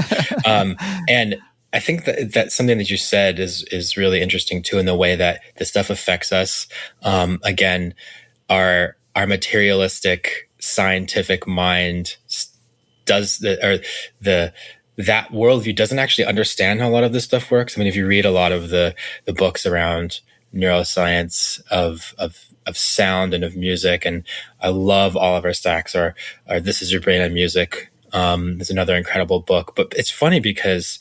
And I think that something that you said is really interesting too, in the way that this stuff affects us. Again, our materialistic scientific mind does that worldview doesn't actually understand how a lot of this stuff works. I mean, if you read a lot of the books around neuroscience of sound and of music, and I love Oliver Sacks or This Is Your Brain and Music. It's another incredible book, but it's funny because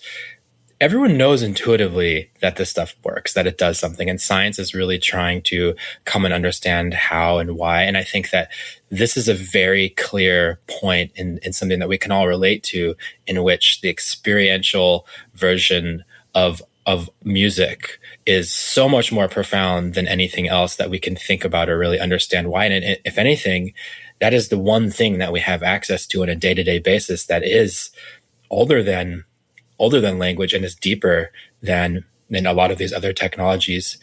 everyone knows intuitively that this stuff works, that it does something, and science is really trying to come and understand how and why. And I think that this is a very clear point in something that we can all relate to, in which the experiential version of music is so much more profound than anything else that we can think about or really understand why. And if anything, that is the one thing that we have access to on a day-to-day basis that is older than language and is deeper than a lot of these other technologies.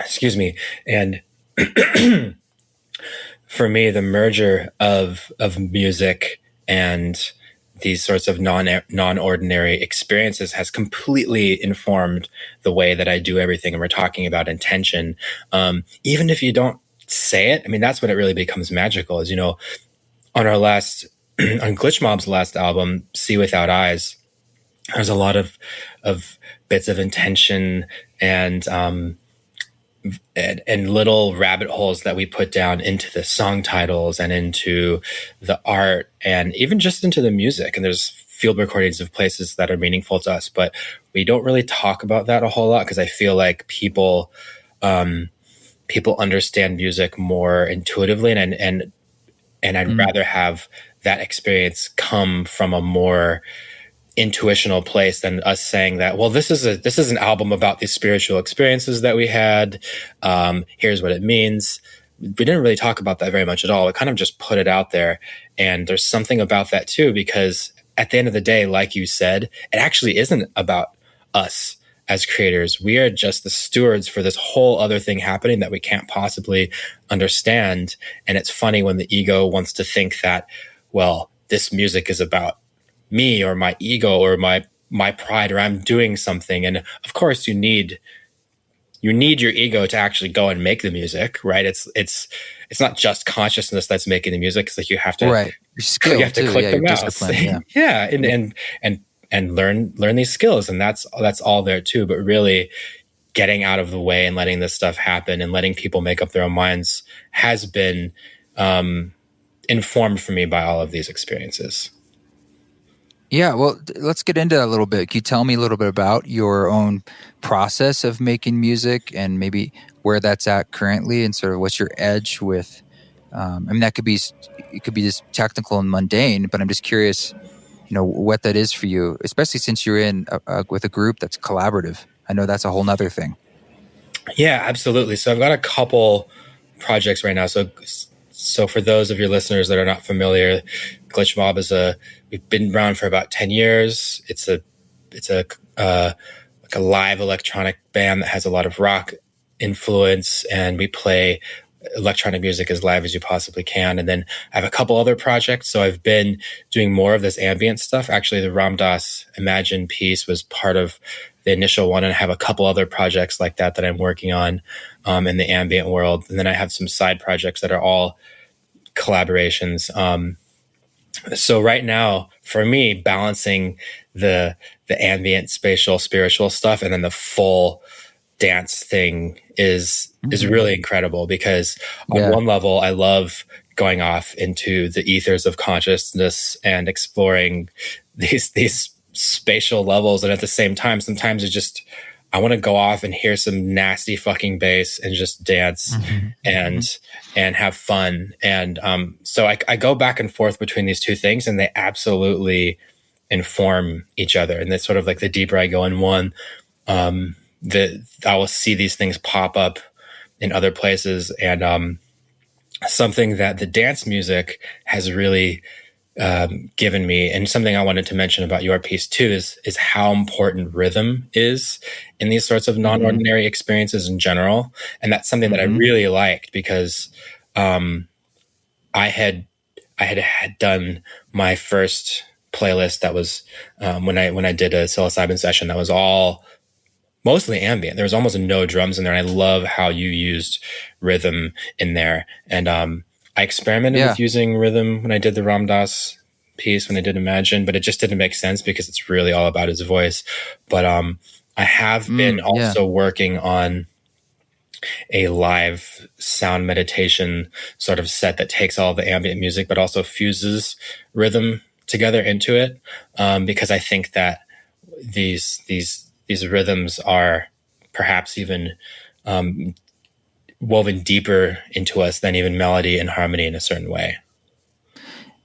Excuse me. And for me, the merger of music and these sorts of non-ordinary experiences has completely informed the way that I do everything. And we're talking about intention. Even if you don't say it, I mean, that's when it really becomes magical. As you know, on our last, on Glitch Mob's last album, See Without Eyes, there's a lot of bits of intention and little rabbit holes that we put down into the song titles and into the art and even just into the music. And there's field recordings of places that are meaningful to us, but we don't really talk about that a whole lot because I feel like people understand music more intuitively, and I'd rather have that experience come from a more intuitional place than us saying that, well, this is an album about these spiritual experiences that we had. Here's what it means. We didn't really talk about that very much at all. We kind of just put it out there. And there's something about that too, because at the end of the day, like you said, it actually isn't about us as creators. We are just the stewards for this whole other thing happening that we can't possibly understand. And it's funny when the ego wants to think that, well, this music is about me or my ego or my pride, or I'm doing something. And of course you need your ego to actually go and make the music, right? It's not just consciousness that's making the music. It's like you have to, right. You have to click the mouse. Yeah. And learn these skills. And that's all there too. But really getting out of the way and letting this stuff happen and letting people make up their own minds has been informed for me by all of these experiences. Yeah, well, let's get into that a little bit. Can you tell me a little bit about your own process of making music and maybe where that's at currently, and sort of what's your edge with? I mean, it could be just technical and mundane, but I'm just curious, what that is for you, especially since you're in with a group that's collaborative. I know that's a whole nother thing. Yeah, absolutely. So I've got a couple projects right now. So for those of your listeners that are not familiar, Glitch Mob we've been around for about 10 years. It's a like a live electronic band that has a lot of rock influence, and we play electronic music as live as you possibly can. And then I have a couple other projects. So I've been doing more of this ambient stuff. Actually, the Ram Dass Imagine piece was part of the initial one, and I have a couple other projects like that I'm working on in the ambient world. And then I have some side projects that are all collaborations. So right now, for me, balancing the ambient, spatial, spiritual stuff and then the full dance thing is really incredible, because on one level, I love going off into the ethers of consciousness and exploring these spatial levels. And at the same time, sometimes I want to go off and hear some nasty fucking bass and just dance and have fun. And so I go back and forth between these two things, and they absolutely inform each other. And it's sort of like the deeper I go in one, I will see these things pop up in other places. And something that the dance music has really given me, and something I wanted to mention about your piece too, is how important rhythm is in these sorts of non-ordinary experiences in general. And that's something that I really liked, because I had done my first playlist that was when I did a psilocybin session that was all mostly ambient. There was almost no drums in there, and I love how you used rhythm in there. And I experimented with using rhythm when I did the Ram Dass piece, when I did Imagine, but it just didn't make sense because it's really all about his voice. But I have been also working on a live sound meditation sort of set that takes all the ambient music, but also fuses rhythm together into it, because I think that these rhythms are perhaps even woven deeper into us than even melody and harmony in a certain way.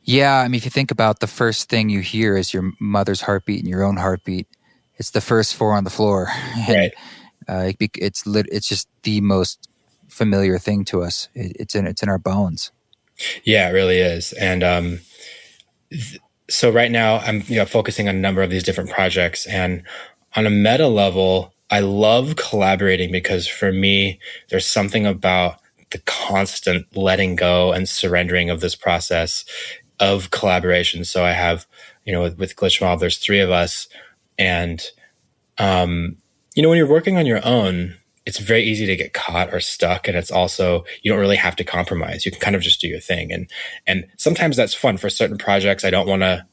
Yeah, I mean, if you think about the first thing you hear is your mother's heartbeat and your own heartbeat, it's the first four on the floor. And, right. It's just the most familiar thing to us. It's in our bones. Yeah, it really is. And so right now I'm focusing on a number of these different projects, and on a meta level, I love collaborating, because for me, there's something about the constant letting go and surrendering of this process of collaboration. So I have, with Glitch Mob, there's 3 of us. And, when you're working on your own, it's very easy to get caught or stuck. And it's also, you don't really have to compromise. You can kind of just do your thing. And sometimes that's fun. For certain projects, I don't want to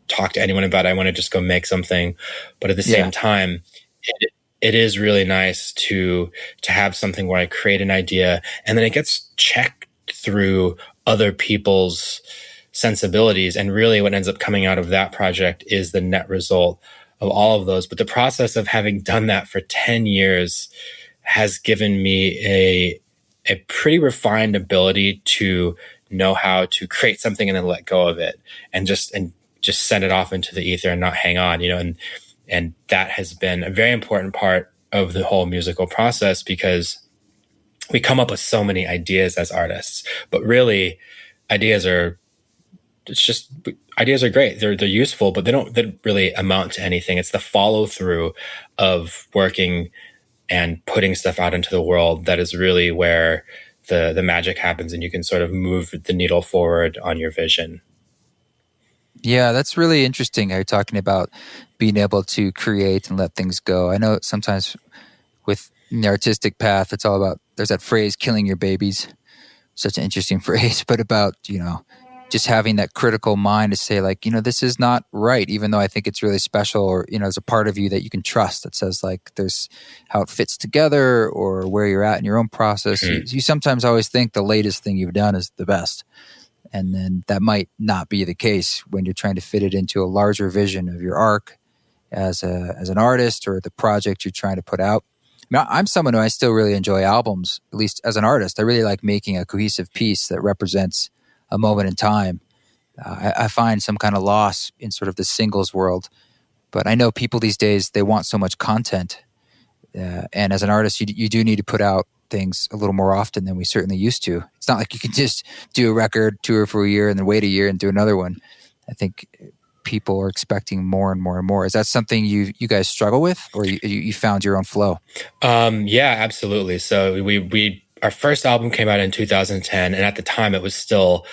talk to anyone about it. I want to just go make something. But at the same time, it is really nice to have something where I create an idea and then it gets checked through other people's sensibilities. And really what ends up coming out of that project is the net result of all of those. But the process of having done that for 10 years has given me a pretty refined ability to know how to create something and then let go of it and just send it off into the ether and not hang on, and that has been a very important part of the whole musical process, because we come up with so many ideas as artists, but really ideas are great. They're useful, but they don't really amount to anything. It's the follow through of working and putting stuff out into the world that is really where the magic happens, and you can sort of move the needle forward on your vision. Yeah, that's really interesting how you're talking about being able to create and let things go. I know sometimes with the artistic path, it's all about, there's that phrase, killing your babies. Such an interesting phrase, but about, just having that critical mind to say like, this is not right, even though I think it's really special, or, there's a part of you that you can trust that says like, there's how it fits together or where you're at in your own process. You sometimes always think the latest thing you've done is the best. And then that might not be the case when you're trying to fit it into a larger vision of your arc as an artist or the project you're trying to put out. Now, I'm someone who I still really enjoy albums, at least as an artist. I really like making a cohesive piece that represents a moment in time. I find some kind of loss in sort of the singles world. But I know people these days, they want so much content. And as an artist, you do need to put out things a little more often than we certainly used to. It's not like you can just do a record tour for a year and then wait a year and do another one. I think people are expecting more and more and more. Is that something you guys struggle with, or you found your own flow? Yeah, absolutely. So our first album came out in 2010, and at the time it was still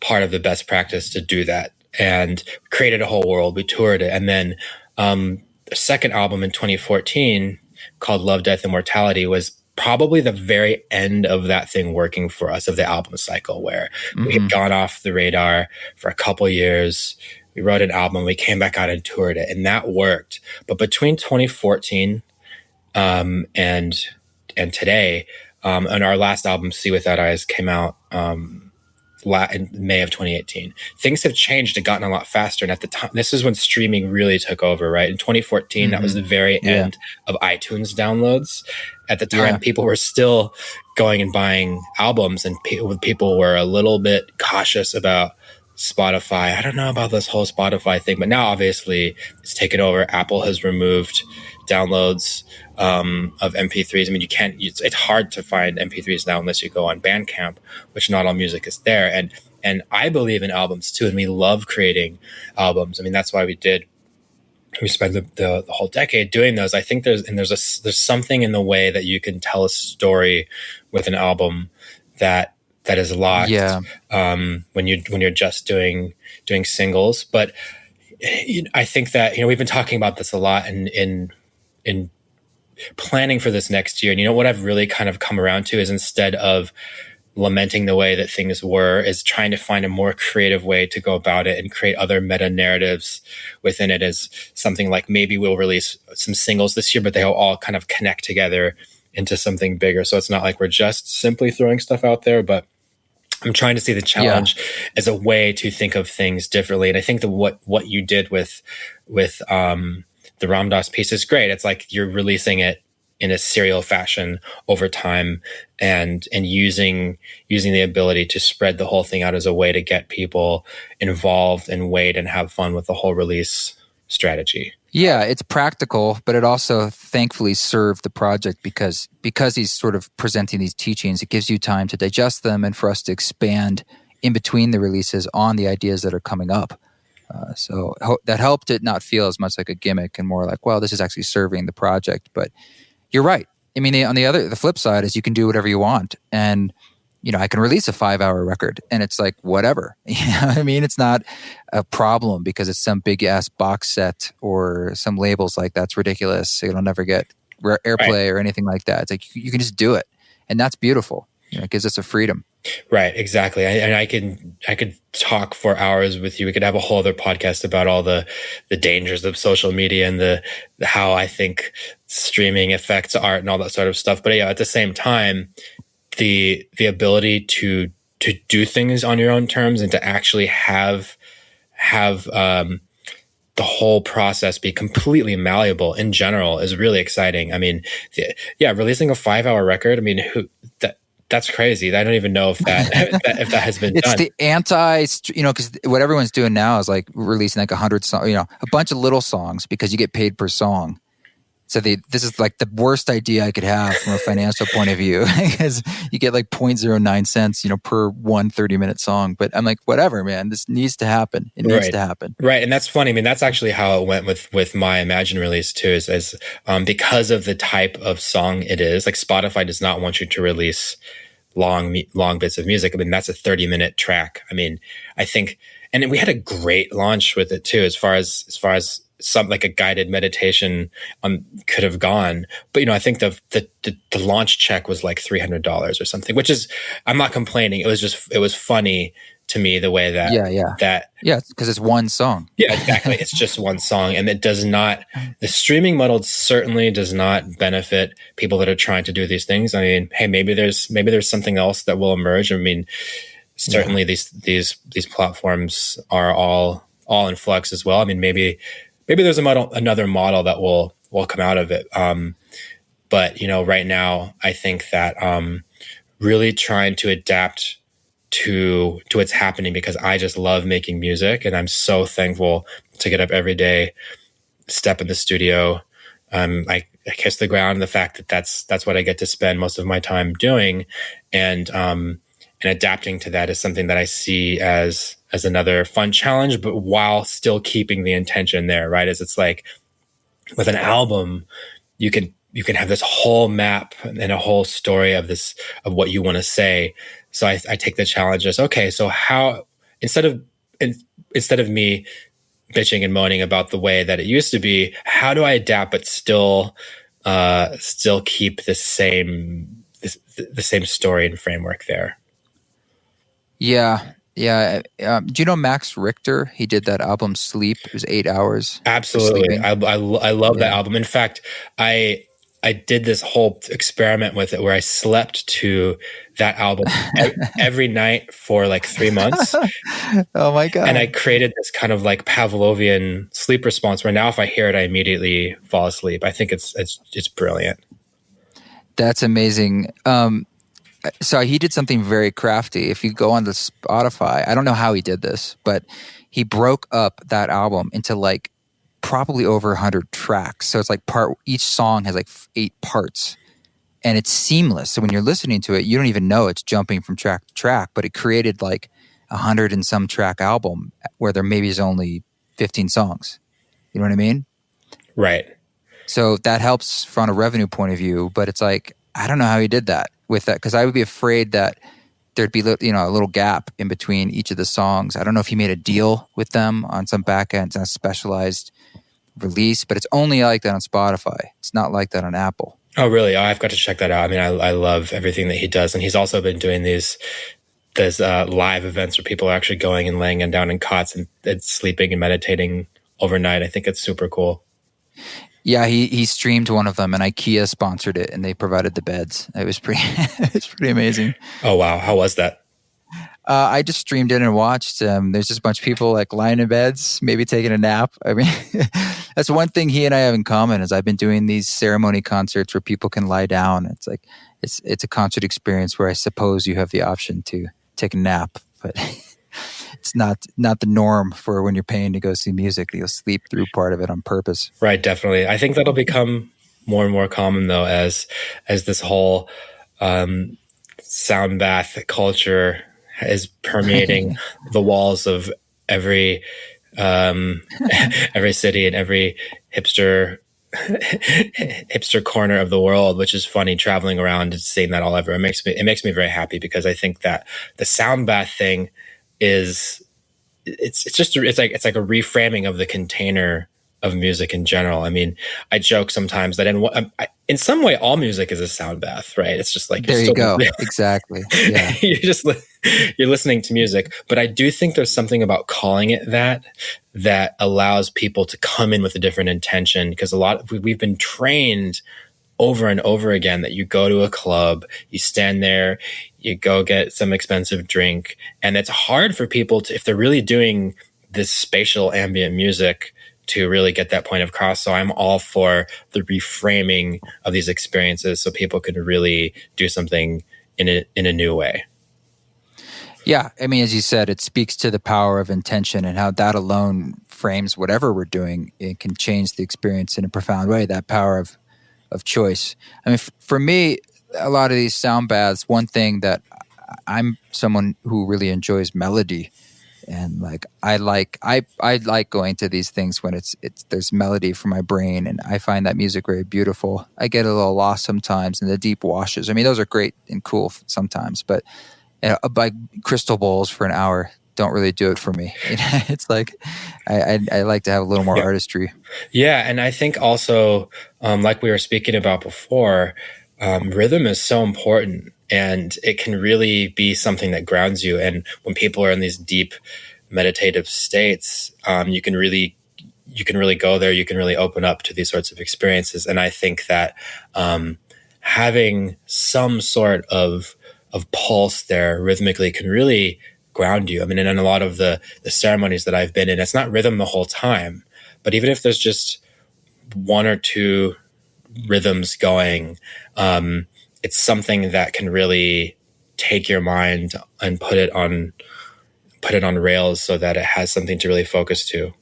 part of the best practice to do that, and created a whole world. We toured it, and then the second album in 2014 called Love, Death, Immortality was probably the very end of that thing working for us, of the album cycle, where we had gone off the radar for a couple years. We wrote an album, we came back out and toured it, and that worked. But between 2014 and today, and our last album, See Without Eyes, came out in May of 2018. Things have changed and gotten a lot faster. And at the time, this is when streaming really took over, right? In 2014, that was the very end of iTunes downloads. At the time, people were still going and buying albums, and people were a little bit cautious about Spotify. I don't know about this whole Spotify thing, but now obviously it's taken over. Apple has removed downloads of MP3s. I mean, you can't. It's hard to find MP3s now unless you go on Bandcamp, which not all music is there. And I believe in albums too, and we love creating albums. I mean, that's why we spent the whole decade doing those. I think there's something in the way that you can tell a story with an album that is lost when you're just doing singles. But I think that we've been talking about this a lot in planning for this next year. And what I've really kind of come around to is, instead of lamenting the way that things were, is trying to find a more creative way to go about it and create other meta narratives within it. As something like, maybe we'll release some singles this year, but they'll all kind of connect together into something bigger. So it's not like we're just simply throwing stuff out there, but I'm trying to see the challenge as a way to think of things differently. And I think that what you did with the Ram Dass piece is great. It's like you're releasing it in a serial fashion over time, and using the ability to spread the whole thing out as a way to get people involved and wait and have fun with the whole release strategy. Yeah, it's practical, but it also thankfully served the project because he's sort of presenting these teachings. It gives you time to digest them and for us to expand in between the releases on the ideas that are coming up. So that helped it not feel as much like a gimmick and more like, well, this is actually serving the project. But you're right. I mean, on the flip side is you can do whatever you want, and I can release a 5-hour record and it's like, whatever. I mean, it's not a problem because it's some big ass box set or some labels like that's ridiculous. It'll never get airplay or anything like that. It's like, you can just do it. And that's beautiful. It gives us a freedom. Right. Exactly. And I could talk for hours with you. We could have a whole other podcast about all the dangers of social media and the how I think streaming affects art and all that sort of stuff. But at the same time, the ability to do things on your own terms and to actually have the whole process be completely malleable in general is really exciting. I mean, releasing a 5-hour record. I mean, that's crazy. I don't even know if that if that has been it's done. It's the because what everyone's doing now is like releasing like 100 songs, a bunch of little songs because you get paid per song. So this is like the worst idea I could have from a financial point of view, because you get like 0.09 cents, per 1 30-minute song. But I'm like, whatever, man, this needs to happen. It needs to happen. Right. And that's funny. I mean, that's actually how it went with my Imagine release too, is because of the type of song it is. Like, Spotify does not want you to release long bits of music. I mean, that's a 30-minute track. I mean, I think, and we had a great launch with it too, as far as some like a guided meditation could have gone. But I think the launch check was like $300 or something, which is, I'm not complaining. It was funny to me the way that because it's one song. Yeah, exactly. It's just one song, and it does not. The streaming model certainly does not benefit people that are trying to do these things. I mean, hey, maybe there's something else that will emerge. I mean, certainly these platforms are all in flux as well. I mean, maybe there's another model that will come out of it. But right now, I think that really trying to adapt to what's happening, because I just love making music, and I'm so thankful to get up every day, step in the studio. I kiss the ground, the fact that that's what I get to spend most of my time doing, and adapting to that is something that I see as another fun challenge, but while still keeping the intention there, right? As it's like with an album, you can have this whole map and a whole story of what you want to say. So I take the challenge as, okay, so how, instead of me bitching and moaning about the way that it used to be, how do I adapt but still keep the same story and framework there? Yeah. Do you know Max Richter? He did that album Sleep. It was 8 hours. Absolutely. I love that album. In fact, I did this whole experiment with it where I slept to that album every night for like 3 months. Oh my God. And I created this kind of like Pavlovian sleep response where now if I hear it, I immediately fall asleep. I think it's brilliant. That's amazing. So he did something very crafty. If you go on to Spotify, I don't know how he did this, but he broke up that album into like probably over 100 tracks. So it's like each song has like 8 parts, and it's seamless. So when you're listening to it, you don't even know it's jumping from track to track, but it created like 100 and some track album where there maybe is only 15 songs. You know what I mean? Right. So that helps from a revenue point of view, but it's like, I don't know how he did that with that, because I would be afraid that there'd be, you know, a little gap in between each of the songs. I don't know if he made a deal with them on some back end, a specialized release, but it's only like that on Spotify. It's not like that on Apple. Oh, really? Oh, I've got to check that out. I mean, I love everything that he does. And he's also been doing these live events where people are actually going and laying down in cots and sleeping and meditating overnight. I think it's super cool. Yeah, he streamed one of them, and IKEA sponsored it, and they provided the beds. It was pretty amazing. Oh, wow. How was that? I just streamed it and watched. There's just a bunch of people like lying in beds, maybe taking a nap. I mean, that's one thing he and I have in common is I've been doing these ceremony concerts where people can lie down. It's like it's a concert experience where I suppose you have the option to take a nap, but it's not the norm for when you're paying to go see music. You'll sleep through part of it on purpose. Right, definitely. I think that'll become more and more common though as this whole sound bath culture is permeating the walls of every city and every hipster corner of the world, which is funny traveling around and seeing that all over. It makes me very happy because I think that the sound bath thing is it's like a reframing of the container of music in general. I mean, I joke sometimes that in some way all music is a sound bath, right? It's just like there you go. Exactly. Yeah. You're listening to music, but I do think there's something about calling it that allows people to come in with a different intention, because we've been trained over and over again that you go to a club, you stand there, you go get some expensive drink, and it's hard for people to, if they're really doing this spatial ambient music, to really get that point across. So I'm all for the reframing of these experiences so people can really do something in a new way. Yeah. I mean, as you said, it speaks to the power of intention and how that alone frames whatever we're doing. It can change the experience in a profound way, that power of choice. I mean, for me, a lot of these sound baths, one thing that I'm someone who really enjoys melody. And like I like going to these things when it's there's melody for my brain, and I find that music very beautiful. I get a little lost sometimes in the deep washes. I mean, those are great and cool sometimes, but like crystal bowls for an hour don't really do it for me. It's like I like to have a little more artistry. Yeah, and I think also like we were speaking about before, rhythm is so important. And it can really be something that grounds you. And when people are in these deep meditative states, you can really go there. You can really open up to these sorts of experiences. And I think that having some sort of pulse there rhythmically can really ground you. I mean, and in a lot of the ceremonies that I've been in, it's not rhythm the whole time, but even if there's just one or two rhythms going, it's something that can really take your mind and put it on rails so that it has something to really focus to.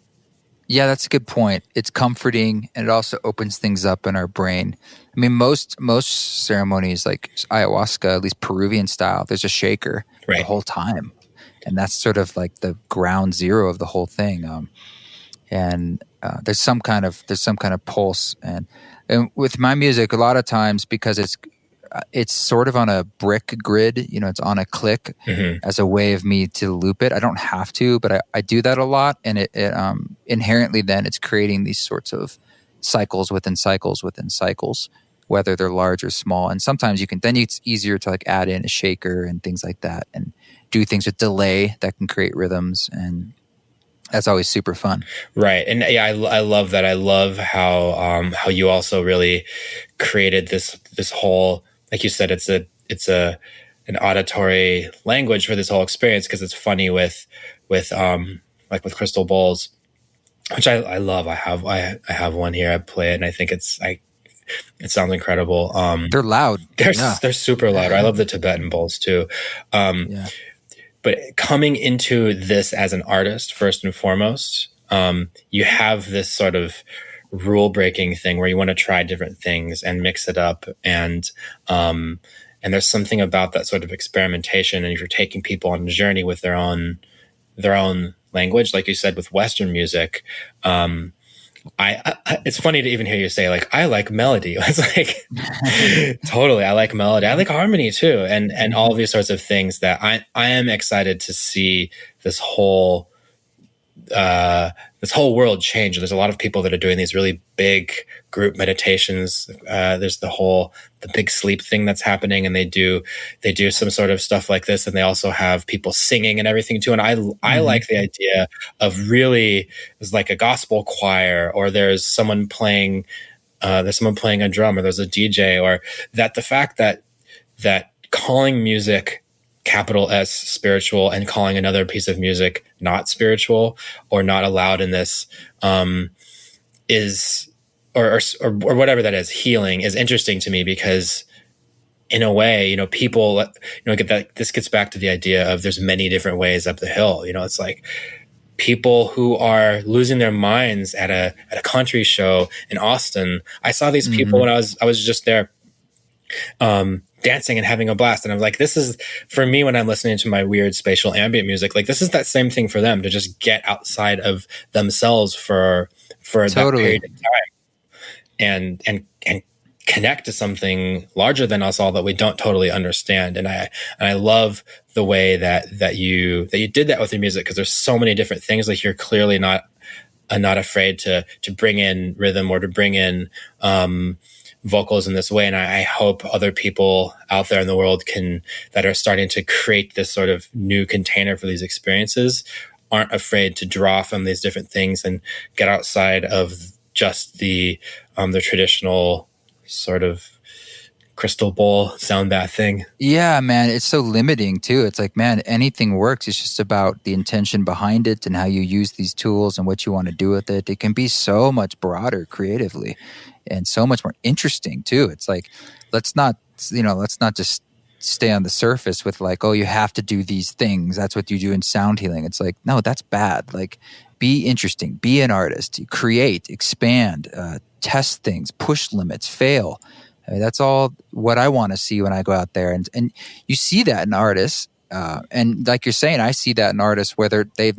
Yeah, that's a good point. It's comforting, and it also opens things up in our brain. I mean, most ceremonies like ayahuasca, at least Peruvian style, there's a shaker the whole time, and that's sort of like the ground zero of the whole thing. And there's some kind of pulse, and with my music, a lot of times because it's sort of on a brick grid, you know, it's on a click as a way of me to loop it. I don't have to, but I do that a lot. And it inherently then it's creating these sorts of cycles within cycles within cycles, whether they're large or small. And sometimes it's easier to like add in a shaker and things like that and do things with delay that can create rhythms. And that's always super fun. Right. And yeah, I love that. I love how you also really created this whole, like you said, it's an auditory language for this whole experience, because it's funny with like with crystal bowls, which I love. I have one here. I play it, and I think it sounds incredible. They're loud. They're super loud. I love the Tibetan bowls too. But coming into this as an artist, first and foremost, you have this sort of rule breaking thing where you want to try different things and mix it up. And there's something about that sort of experimentation. And if you're taking people on a journey with their own language, like you said, with Western music, it's funny to even hear you say like, I like melody. It's like, totally. I like melody. I like harmony too. And all these sorts of things that I am excited to see this whole world change. There's a lot of people that are doing these really big group meditations. There's the big sleep thing that's happening, and they do some sort of stuff like this, and they also have people singing and everything too. And I like the idea of really, it's like a gospel choir, or there's someone playing a drum, or there's a DJ, or that the fact that calling music capital S spiritual and calling another piece of music not spiritual or not allowed in this is or whatever that is, healing, is interesting to me, because in a way, people, get that. This gets back to the idea of there's many different ways up the hill. It's like people who are losing their minds at a country show in Austin. I saw these people when I was just there, dancing and having a blast. And I'm like, this is, for me, when I'm listening to my weird spatial ambient music, like this is that same thing for them, to just get outside of themselves for that period of time and connect to something larger than us all that we don't totally understand. And I love the way that you did that with your music, because there's so many different things. Like, you're clearly not afraid to bring in rhythm or to bring in vocals in this way. And I hope other people out there in the world that are starting to create this sort of new container for these experiences aren't afraid to draw from these different things and get outside of just the traditional sort of crystal bowl sound bath thing. Yeah, man, it's so limiting too. It's like, man, anything works. It's just about the intention behind it and how you use these tools and what you want to do with it. It can be so much broader creatively and so much more interesting too. It's like, let's not just stay on the surface with like, oh, you have to do these things. That's what you do in sound healing. It's like, no, that's bad. Like, be interesting, be an artist, create, expand, test things, push limits, fail. I mean, that's all what I want to see when I go out there. And you see that in artists. And like you're saying, I see that in artists, whether they're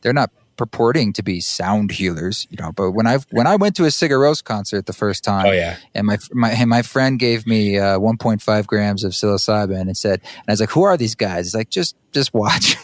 not purporting to be sound healers, but when I went to a Sigur Rós concert the first time, oh yeah, and my friend gave me 1.5 grams of psilocybin and said, and I was like, who are these guys? He's like, just watch.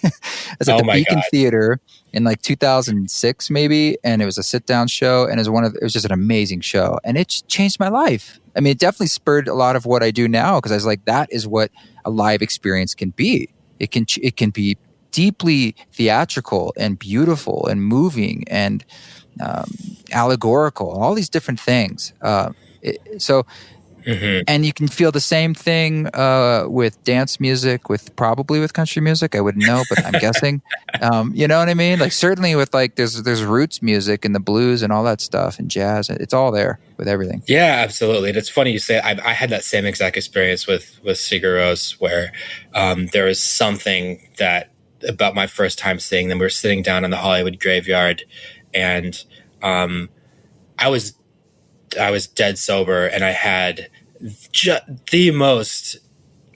It's like the Beacon Theater in like 2006 maybe, and it was a sit down show, and it was just an amazing show, and it changed my life. I mean, it definitely spurred a lot of what I do now, because I was like, that is what a live experience can be. It can be deeply theatrical and beautiful and moving and allegorical, all these different things. And you can feel the same thing with dance music, probably with country music. I wouldn't know, but I'm guessing. You know what I mean? Like, certainly with like there's roots music and the blues and all that stuff and jazz. It's all there with everything. Yeah, absolutely. And it's funny you say. I had that same exact experience with Sigur Rós, where there was something that about my first time seeing them. We were sitting down in the Hollywood Graveyard, and I was dead sober, and I had the most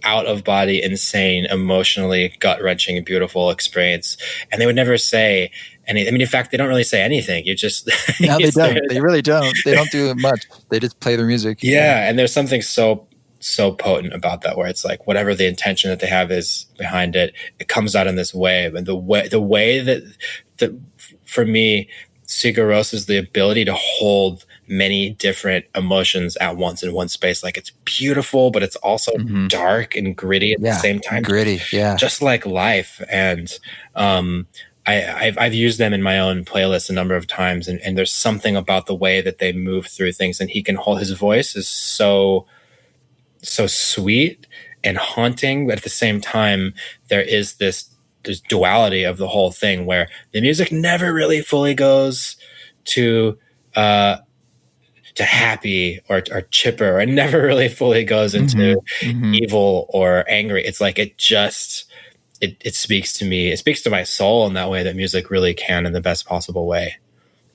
out of body, insane, emotionally gut wrenching, beautiful experience. And they would never say anything. I mean, in fact, they don't really say anything. You just no, they don't. They really don't. They don't do much. They just play their music. Yeah, and there's something so potent about that, where it's like whatever the intention that they have is behind it, it comes out in this wave. And the way that for me, Sigur Rós is the ability to hold many different emotions at once in one space. Like, it's beautiful, but it's also dark and gritty at the same time. Gritty, yeah. Just like life. And I've used them in my own playlist a number of times, and there's something about the way that they move through things, and he can hold, his voice is so sweet and haunting, but at the same time, there is this duality of the whole thing, where the music never really fully goes to happy or chipper, or it never really fully goes into evil or angry. It's like it speaks to me. It speaks to my soul in that way that music really can, in the best possible way.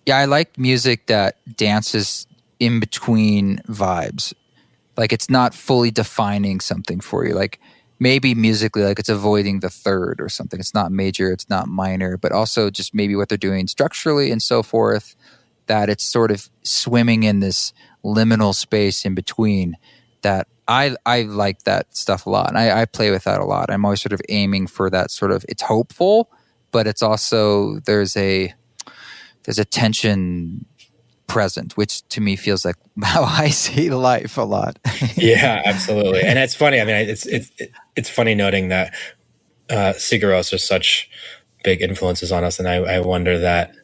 Yeah, I like music that dances in between vibes. Like it's not fully defining something for you. Like maybe musically, like it's avoiding the third or something. It's not major, it's not minor, but also just maybe what they're doing structurally and so forth, that it's sort of swimming in this liminal space in between that I like that stuff a lot. And I play with that a lot. I'm always sort of aiming for that sort of, it's hopeful, but it's also, there's a tension present, which to me feels like how I see life a lot. Yeah, absolutely. And it's funny. I mean, it's funny noting that cigarettes are such big influences on us, and I wonder that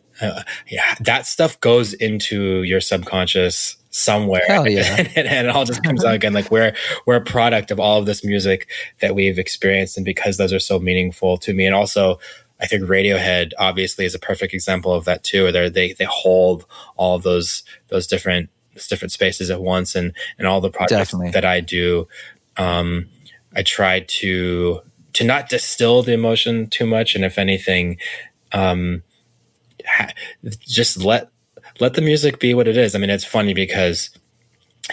yeah, that stuff goes into your subconscious somewhere, Hell yeah. and it all just comes out again. Like we're a product of all of this music that we've experienced, and because those are so meaningful to me, and also I think Radiohead obviously is a perfect example of that too. They hold all of those different spaces at once, and all the projects Definitely. that I do, I try to not distill the emotion too much, and if anything, just let the music be what it is. I mean, it's funny because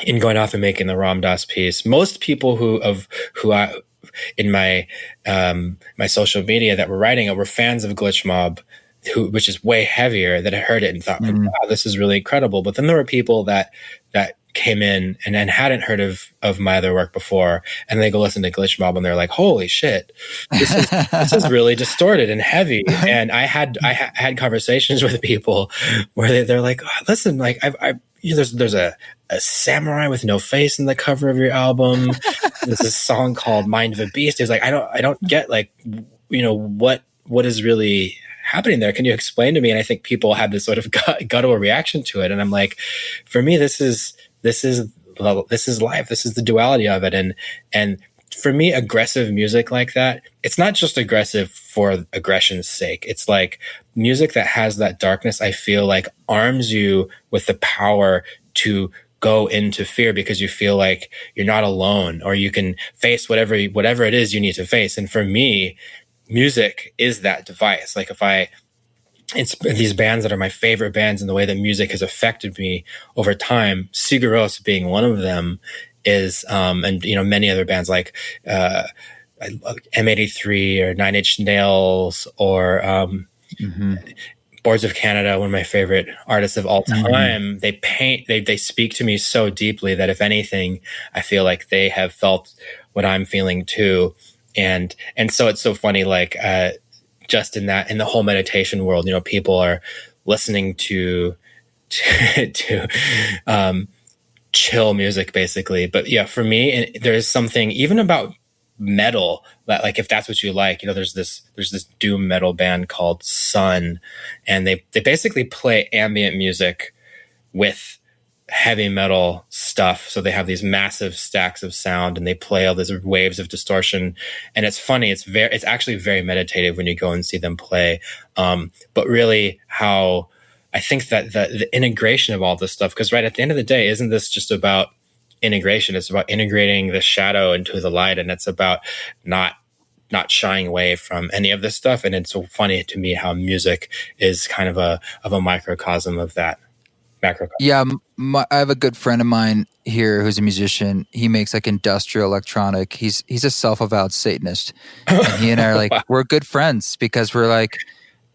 in going off and making the Ram Dass piece, most people who I in my my social media that were writing it were fans of Glitch Mob, which is way heavier, that had heard it and thought, like, wow, this is really incredible. But then there were people that came in and hadn't heard of my other work before, and they go listen to Glitch Mob and they're like, holy shit, this is really distorted and heavy. And I had conversations with people where they're like, oh, listen, like there's a samurai with no face in the cover of your album. There's this song called Mind of a Beast. It's like, I don't get, like, what is really happening there. Can you explain to me? And I think people had this sort of guttural reaction to it. And I'm like, for me, this is life. This is the duality of it. And for me, aggressive music like that, it's not just aggressive for aggression's sake. It's like music that has that darkness, I feel like, arms you with the power to go into fear, because you feel like you're not alone, or you can face whatever it is you need to face. And for me, music is that device. Like it's these bands that are my favorite bands, and the way that music has affected me over time, Sigur being one of them, is and many other bands like M83 or Nine Inch Nails or Boards of Canada, one of my favorite artists of all time. They speak to me so deeply that if anything, I feel like they have felt what I'm feeling too. And so it's so funny, like just in the whole meditation world, people are listening to chill music basically. But yeah, for me, there's something even about metal that, like, if that's what you like, there's this doom metal band called Sun, and they basically play ambient music with heavy metal stuff. So they have these massive stacks of sound, and they play all these waves of distortion. And it's funny. It's actually very meditative when you go and see them play. But really, how I think that the integration of all this stuff, because right at the end of the day, isn't this just about integration? It's about integrating the shadow into the light, and it's about not shying away from any of this stuff. And it's so funny to me how music is kind of a microcosm of that. Yeah, I have a good friend of mine here who's a musician. He makes like industrial electronic. He's a self-avowed Satanist, and he and I are like wow. We're good friends because we're like,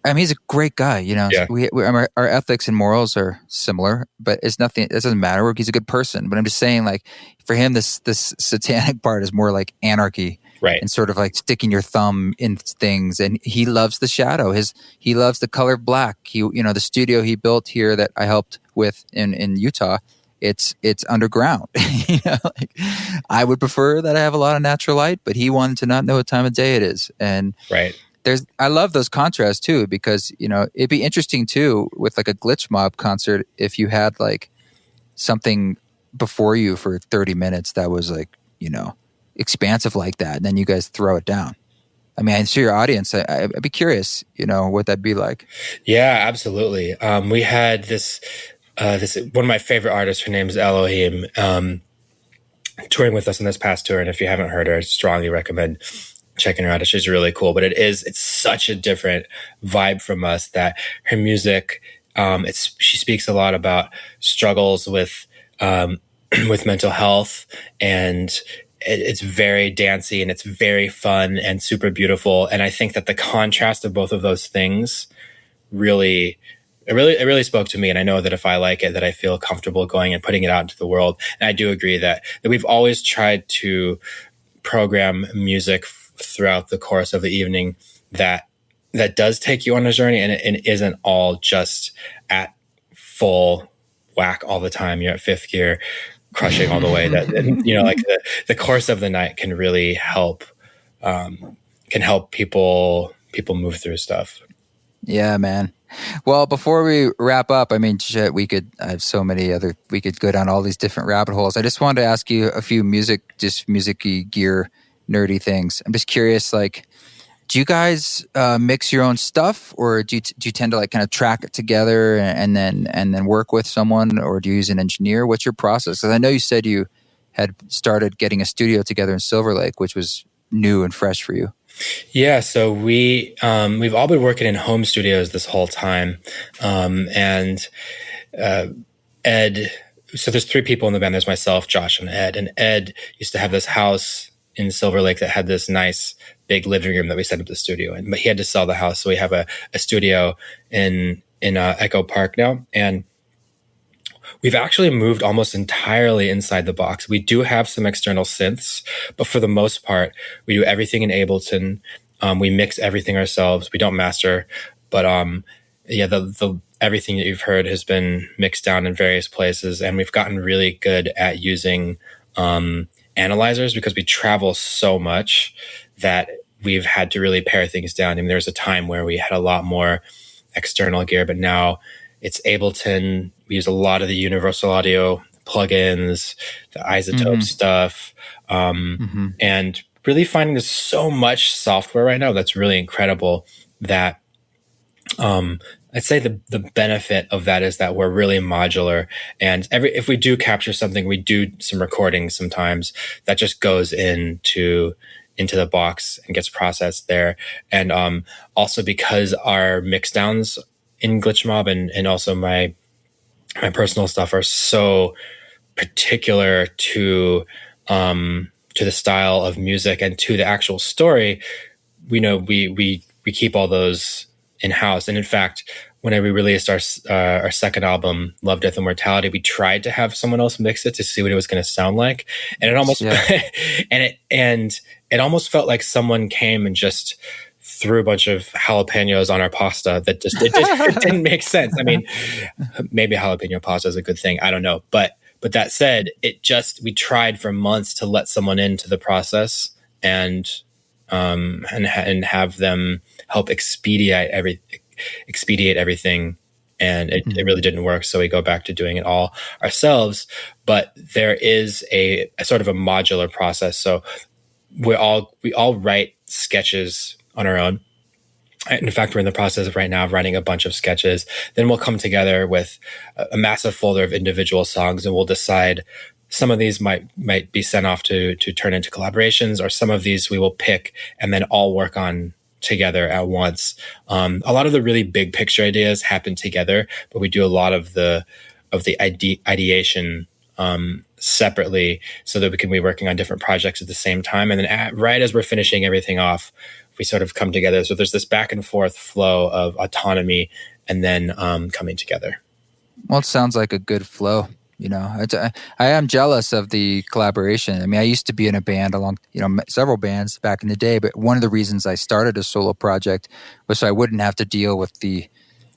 I mean, he's a great guy. Yeah. Our ethics and morals are similar, but it's nothing. It doesn't matter. He's a good person. But I'm just saying, like, for him, this satanic part is more like anarchy. Right. And sort of like sticking your thumb in things. And he loves the shadow. He loves the color black. The studio he built here that I helped with in Utah, it's underground. I would prefer that I have a lot of natural light, but he wanted to not know what time of day it is. And right. I love those contrasts too, because, it'd be interesting too with like a Glitch Mob concert if you had like something before you for 30 minutes that was like, expansive like that, and then you guys throw it down. I mean, I see your audience. I'd be curious, what that'd be like. Yeah, absolutely. We had this one of my favorite artists. Her name is Elohim, touring with us on this past tour. And if you haven't heard her, I strongly recommend checking her out. She's really cool. But it's such a different vibe from us that her music She speaks a lot about struggles with with mental health, and it's very dancey and it's very fun and super beautiful. And I think that the contrast of both of those things really it really spoke to me. And I know that if I like it, that I feel comfortable going and putting it out into the world. And I do agree that we've always tried to program music throughout the course of the evening that does take you on a journey, and it isn't all just at full whack all the time. You're at fifth gear, crushing all the way. That, you know, like the course of the night can really help people move through stuff. Yeah, man. Well, before we wrap up, I mean, shit, I have so many other, we could go down all these different rabbit holes. I just wanted to ask you a few music-y gear, nerdy things. I'm just curious, like, do you guys mix your own stuff, or do you tend to like kind of track it together and then work with someone, or do you use an engineer? What's your process? Because I know you said you had started getting a studio together in Silver Lake, which was new and fresh for you. Yeah, so we've all been working in home studios this whole time, and Ed. So there's three people in the band. There's myself, Josh, and Ed. And Ed used to have this house in Silver Lake that had this nice big living room that we set up the studio in. But he had to sell the house, so we have a studio in Echo Park now, and we've actually moved almost entirely inside the box. We do have some external synths, but for the most part, we do everything in Ableton. We mix everything ourselves. We don't master, but yeah, the everything that you've heard has been mixed down in various places, and we've gotten really good at using analyzers because we travel so much that we've had to really pare things down. I mean, there was a time where we had a lot more external gear, but now it's Ableton. We use a lot of the Universal Audio plugins, the Isotope stuff, and really finding there's so much software right now that's really incredible that I'd say the benefit of that is that we're really modular, and if we do capture something, we do some recording sometimes that just goes into the box and gets processed there. And also because our mixdowns in Glitch Mob and also my personal stuff are so particular to the style of music and to the actual story, we know we keep all those in-house. And in fact, when we released our second album, Love, Death, and Mortality, we tried to have someone else mix it to see what it was going to sound like, and it almost and it almost felt like someone came and just threw a bunch of jalapenos on our pasta that just it didn't make sense. I mean, maybe jalapeno pasta is a good thing. I don't know, but that said, we tried for months to let someone into the process and have them help expedite everything, and it really didn't work. So we go back to doing it all ourselves. But there is a sort of a modular process. So we all write sketches on our own. In fact, we're in the process of right now of writing a bunch of sketches. Then we'll come together with a massive folder of individual songs, and we'll decide some of these might be sent off to turn into collaborations, or some of these we will pick and then all work on together at once. A lot of the really big picture ideas happen together, but we do a lot of the ideation separately, so that we can be working on different projects at the same time. And then right as we're finishing everything off, we sort of come together. So there's this back and forth flow of autonomy and then coming together. Well, it sounds like a good flow. You know, I am jealous of the collaboration. I mean, I used to be in a band several bands back in the day, but one of the reasons I started a solo project was so I wouldn't have to deal with the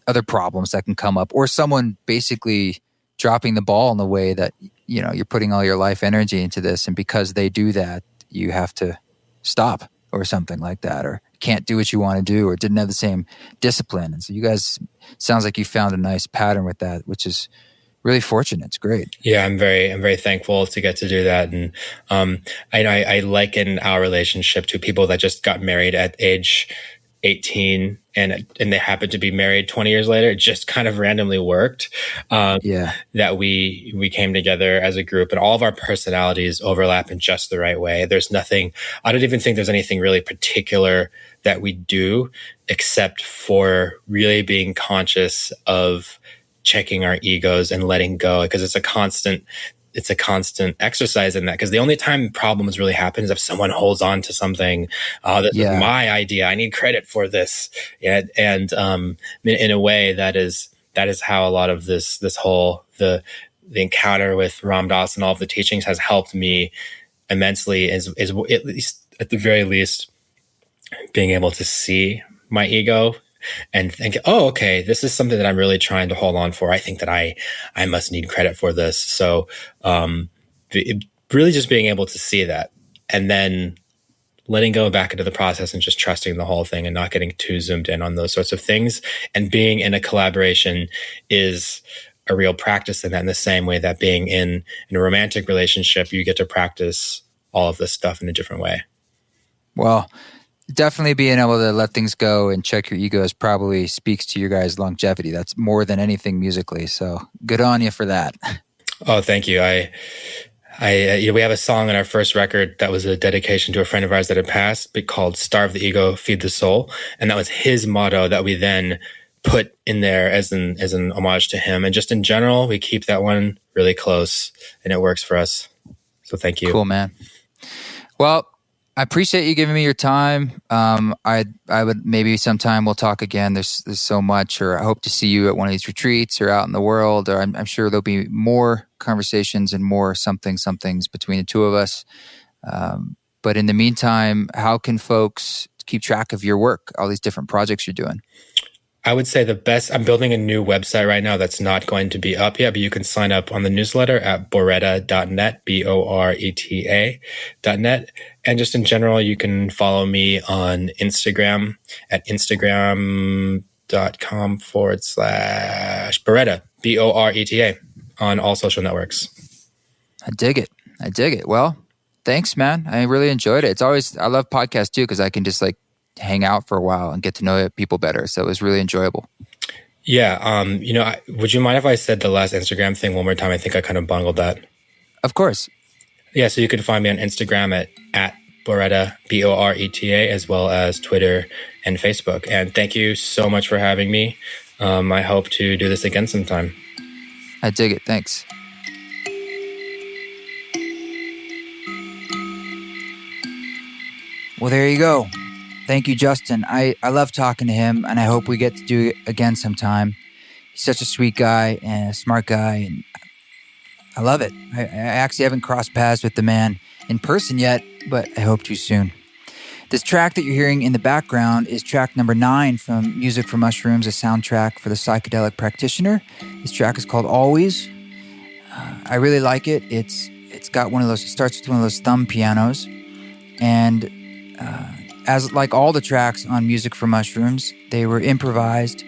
other problems that can come up, or someone basically dropping the ball in the way that, you know, you're putting all your life energy into this, and because they do that, you have to stop or something like that, or can't do what you want to do, or didn't have the same discipline. And so you guys, sounds like you found a nice pattern with that, which is really fortunate. It's great. Yeah, I'm very thankful to get to do that. And I liken our relationship to people that just got married at age 18 and they happened to be married 20 years later. It just kind of randomly worked. That we came together as a group and all of our personalities overlap in just the right way. There's nothing, I don't even think there's anything really particular that we do except for really being conscious of checking our egos and letting go, because it's a constant exercise in that. Because the only time problems really happen is if someone holds on to something. This is my idea. I need credit for this. And in a way, that is how a lot of this whole the encounter with Ram Dass and all of the teachings has helped me immensely. Is at the very least being able to see my ego and think, oh, okay, this is something that I'm really trying to hold on for. I think that I must need credit for this. So really just being able to see that and then letting go back into the process and just trusting the whole thing and not getting too zoomed in on those sorts of things. And being in a collaboration is a real practice in that, in the same way that being in a romantic relationship, you get to practice all of this stuff in a different way. Well, definitely being able to let things go and check your egos probably speaks to your guys' longevity. That's more than anything musically. So good on you for that. Oh, thank you. We have a song on our first record that was a dedication to a friend of ours that had passed, called "Starve the Ego, Feed the Soul," and that was his motto that we then put in there as an homage to him. And just in general, we keep that one really close, and it works for us. So thank you. Cool, man. Well, I appreciate you giving me your time. I would maybe sometime we'll talk again. There's so much, or I hope to see you at one of these retreats or out in the world, or I'm sure there'll be more conversations and more somethings between the two of us. But in the meantime, how can folks keep track of your work, all these different projects you're doing? I would say the best, I'm building a new website right now that's not going to be up yet, but you can sign up on the newsletter at boreta.net, boreta.net. And just in general, you can follow me on Instagram at instagram.com/Boreta, Boreta, on all social networks. I dig it. Well, thanks, man. I really enjoyed it. I love podcasts too, because I can just hang out for a while and get to know people better. So it was really enjoyable. Yeah. Would you mind if I said the last Instagram thing one more time? I think I kind of bungled that. Of course. Yeah. So you can find me on Instagram at Boreta, Boreta, as well as Twitter and Facebook. And thank you so much for having me. I hope to do this again sometime. I dig it. Thanks. Well, there you go. Thank you, Justin. I love talking to him, and I hope we get to do it again sometime. He's such a sweet guy and a smart guy, and I love it. I actually haven't crossed paths with the man in person yet, but I hope to soon. This track that you're hearing in the background is track number 9 from Music for Mushrooms, a soundtrack for the psychedelic practitioner. This track is called Always. I really like it. It's got it starts with one of those thumb pianos, and as like all the tracks on Music for Mushrooms, they were improvised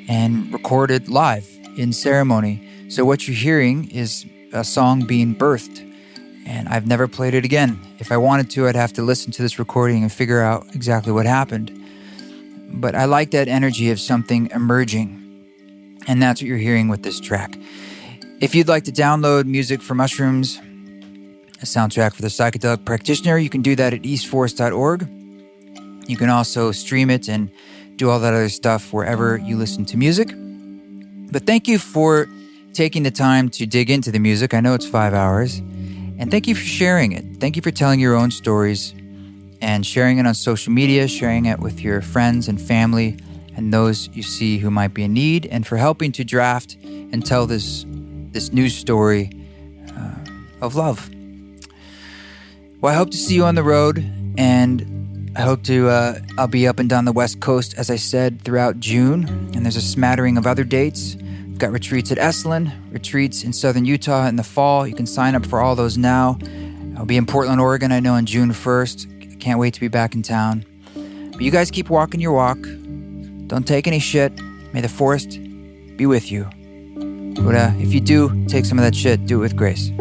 and recorded live in ceremony. So what you're hearing is a song being birthed, and I've never played it again. If I wanted to, I'd have to listen to this recording and figure out exactly what happened. But I like that energy of something emerging, and that's what you're hearing with this track. If you'd like to download Music for Mushrooms, a soundtrack for the psychedelic practitioner, you can do that at eastforest.org. You can also stream it and do all that other stuff wherever you listen to music. But thank you for taking the time to dig into the music. I know it's 5 hours. And thank you for sharing it. Thank you for telling your own stories and sharing it on social media, sharing it with your friends and family and those you see who might be in need, and for helping to draft and tell this new story of love. Well, I hope to see you on the road, and I hope to, I'll be up and down the West Coast, as I said, throughout June. And there's a smattering of other dates. We've got retreats at Esalen, retreats in southern Utah in the fall. You can sign up for all those now. I'll be in Portland, Oregon, I know, on June 1st. Can't wait to be back in town. But you guys keep walking your walk. Don't take any shit. May the forest be with you. But if you do take some of that shit, do it with grace.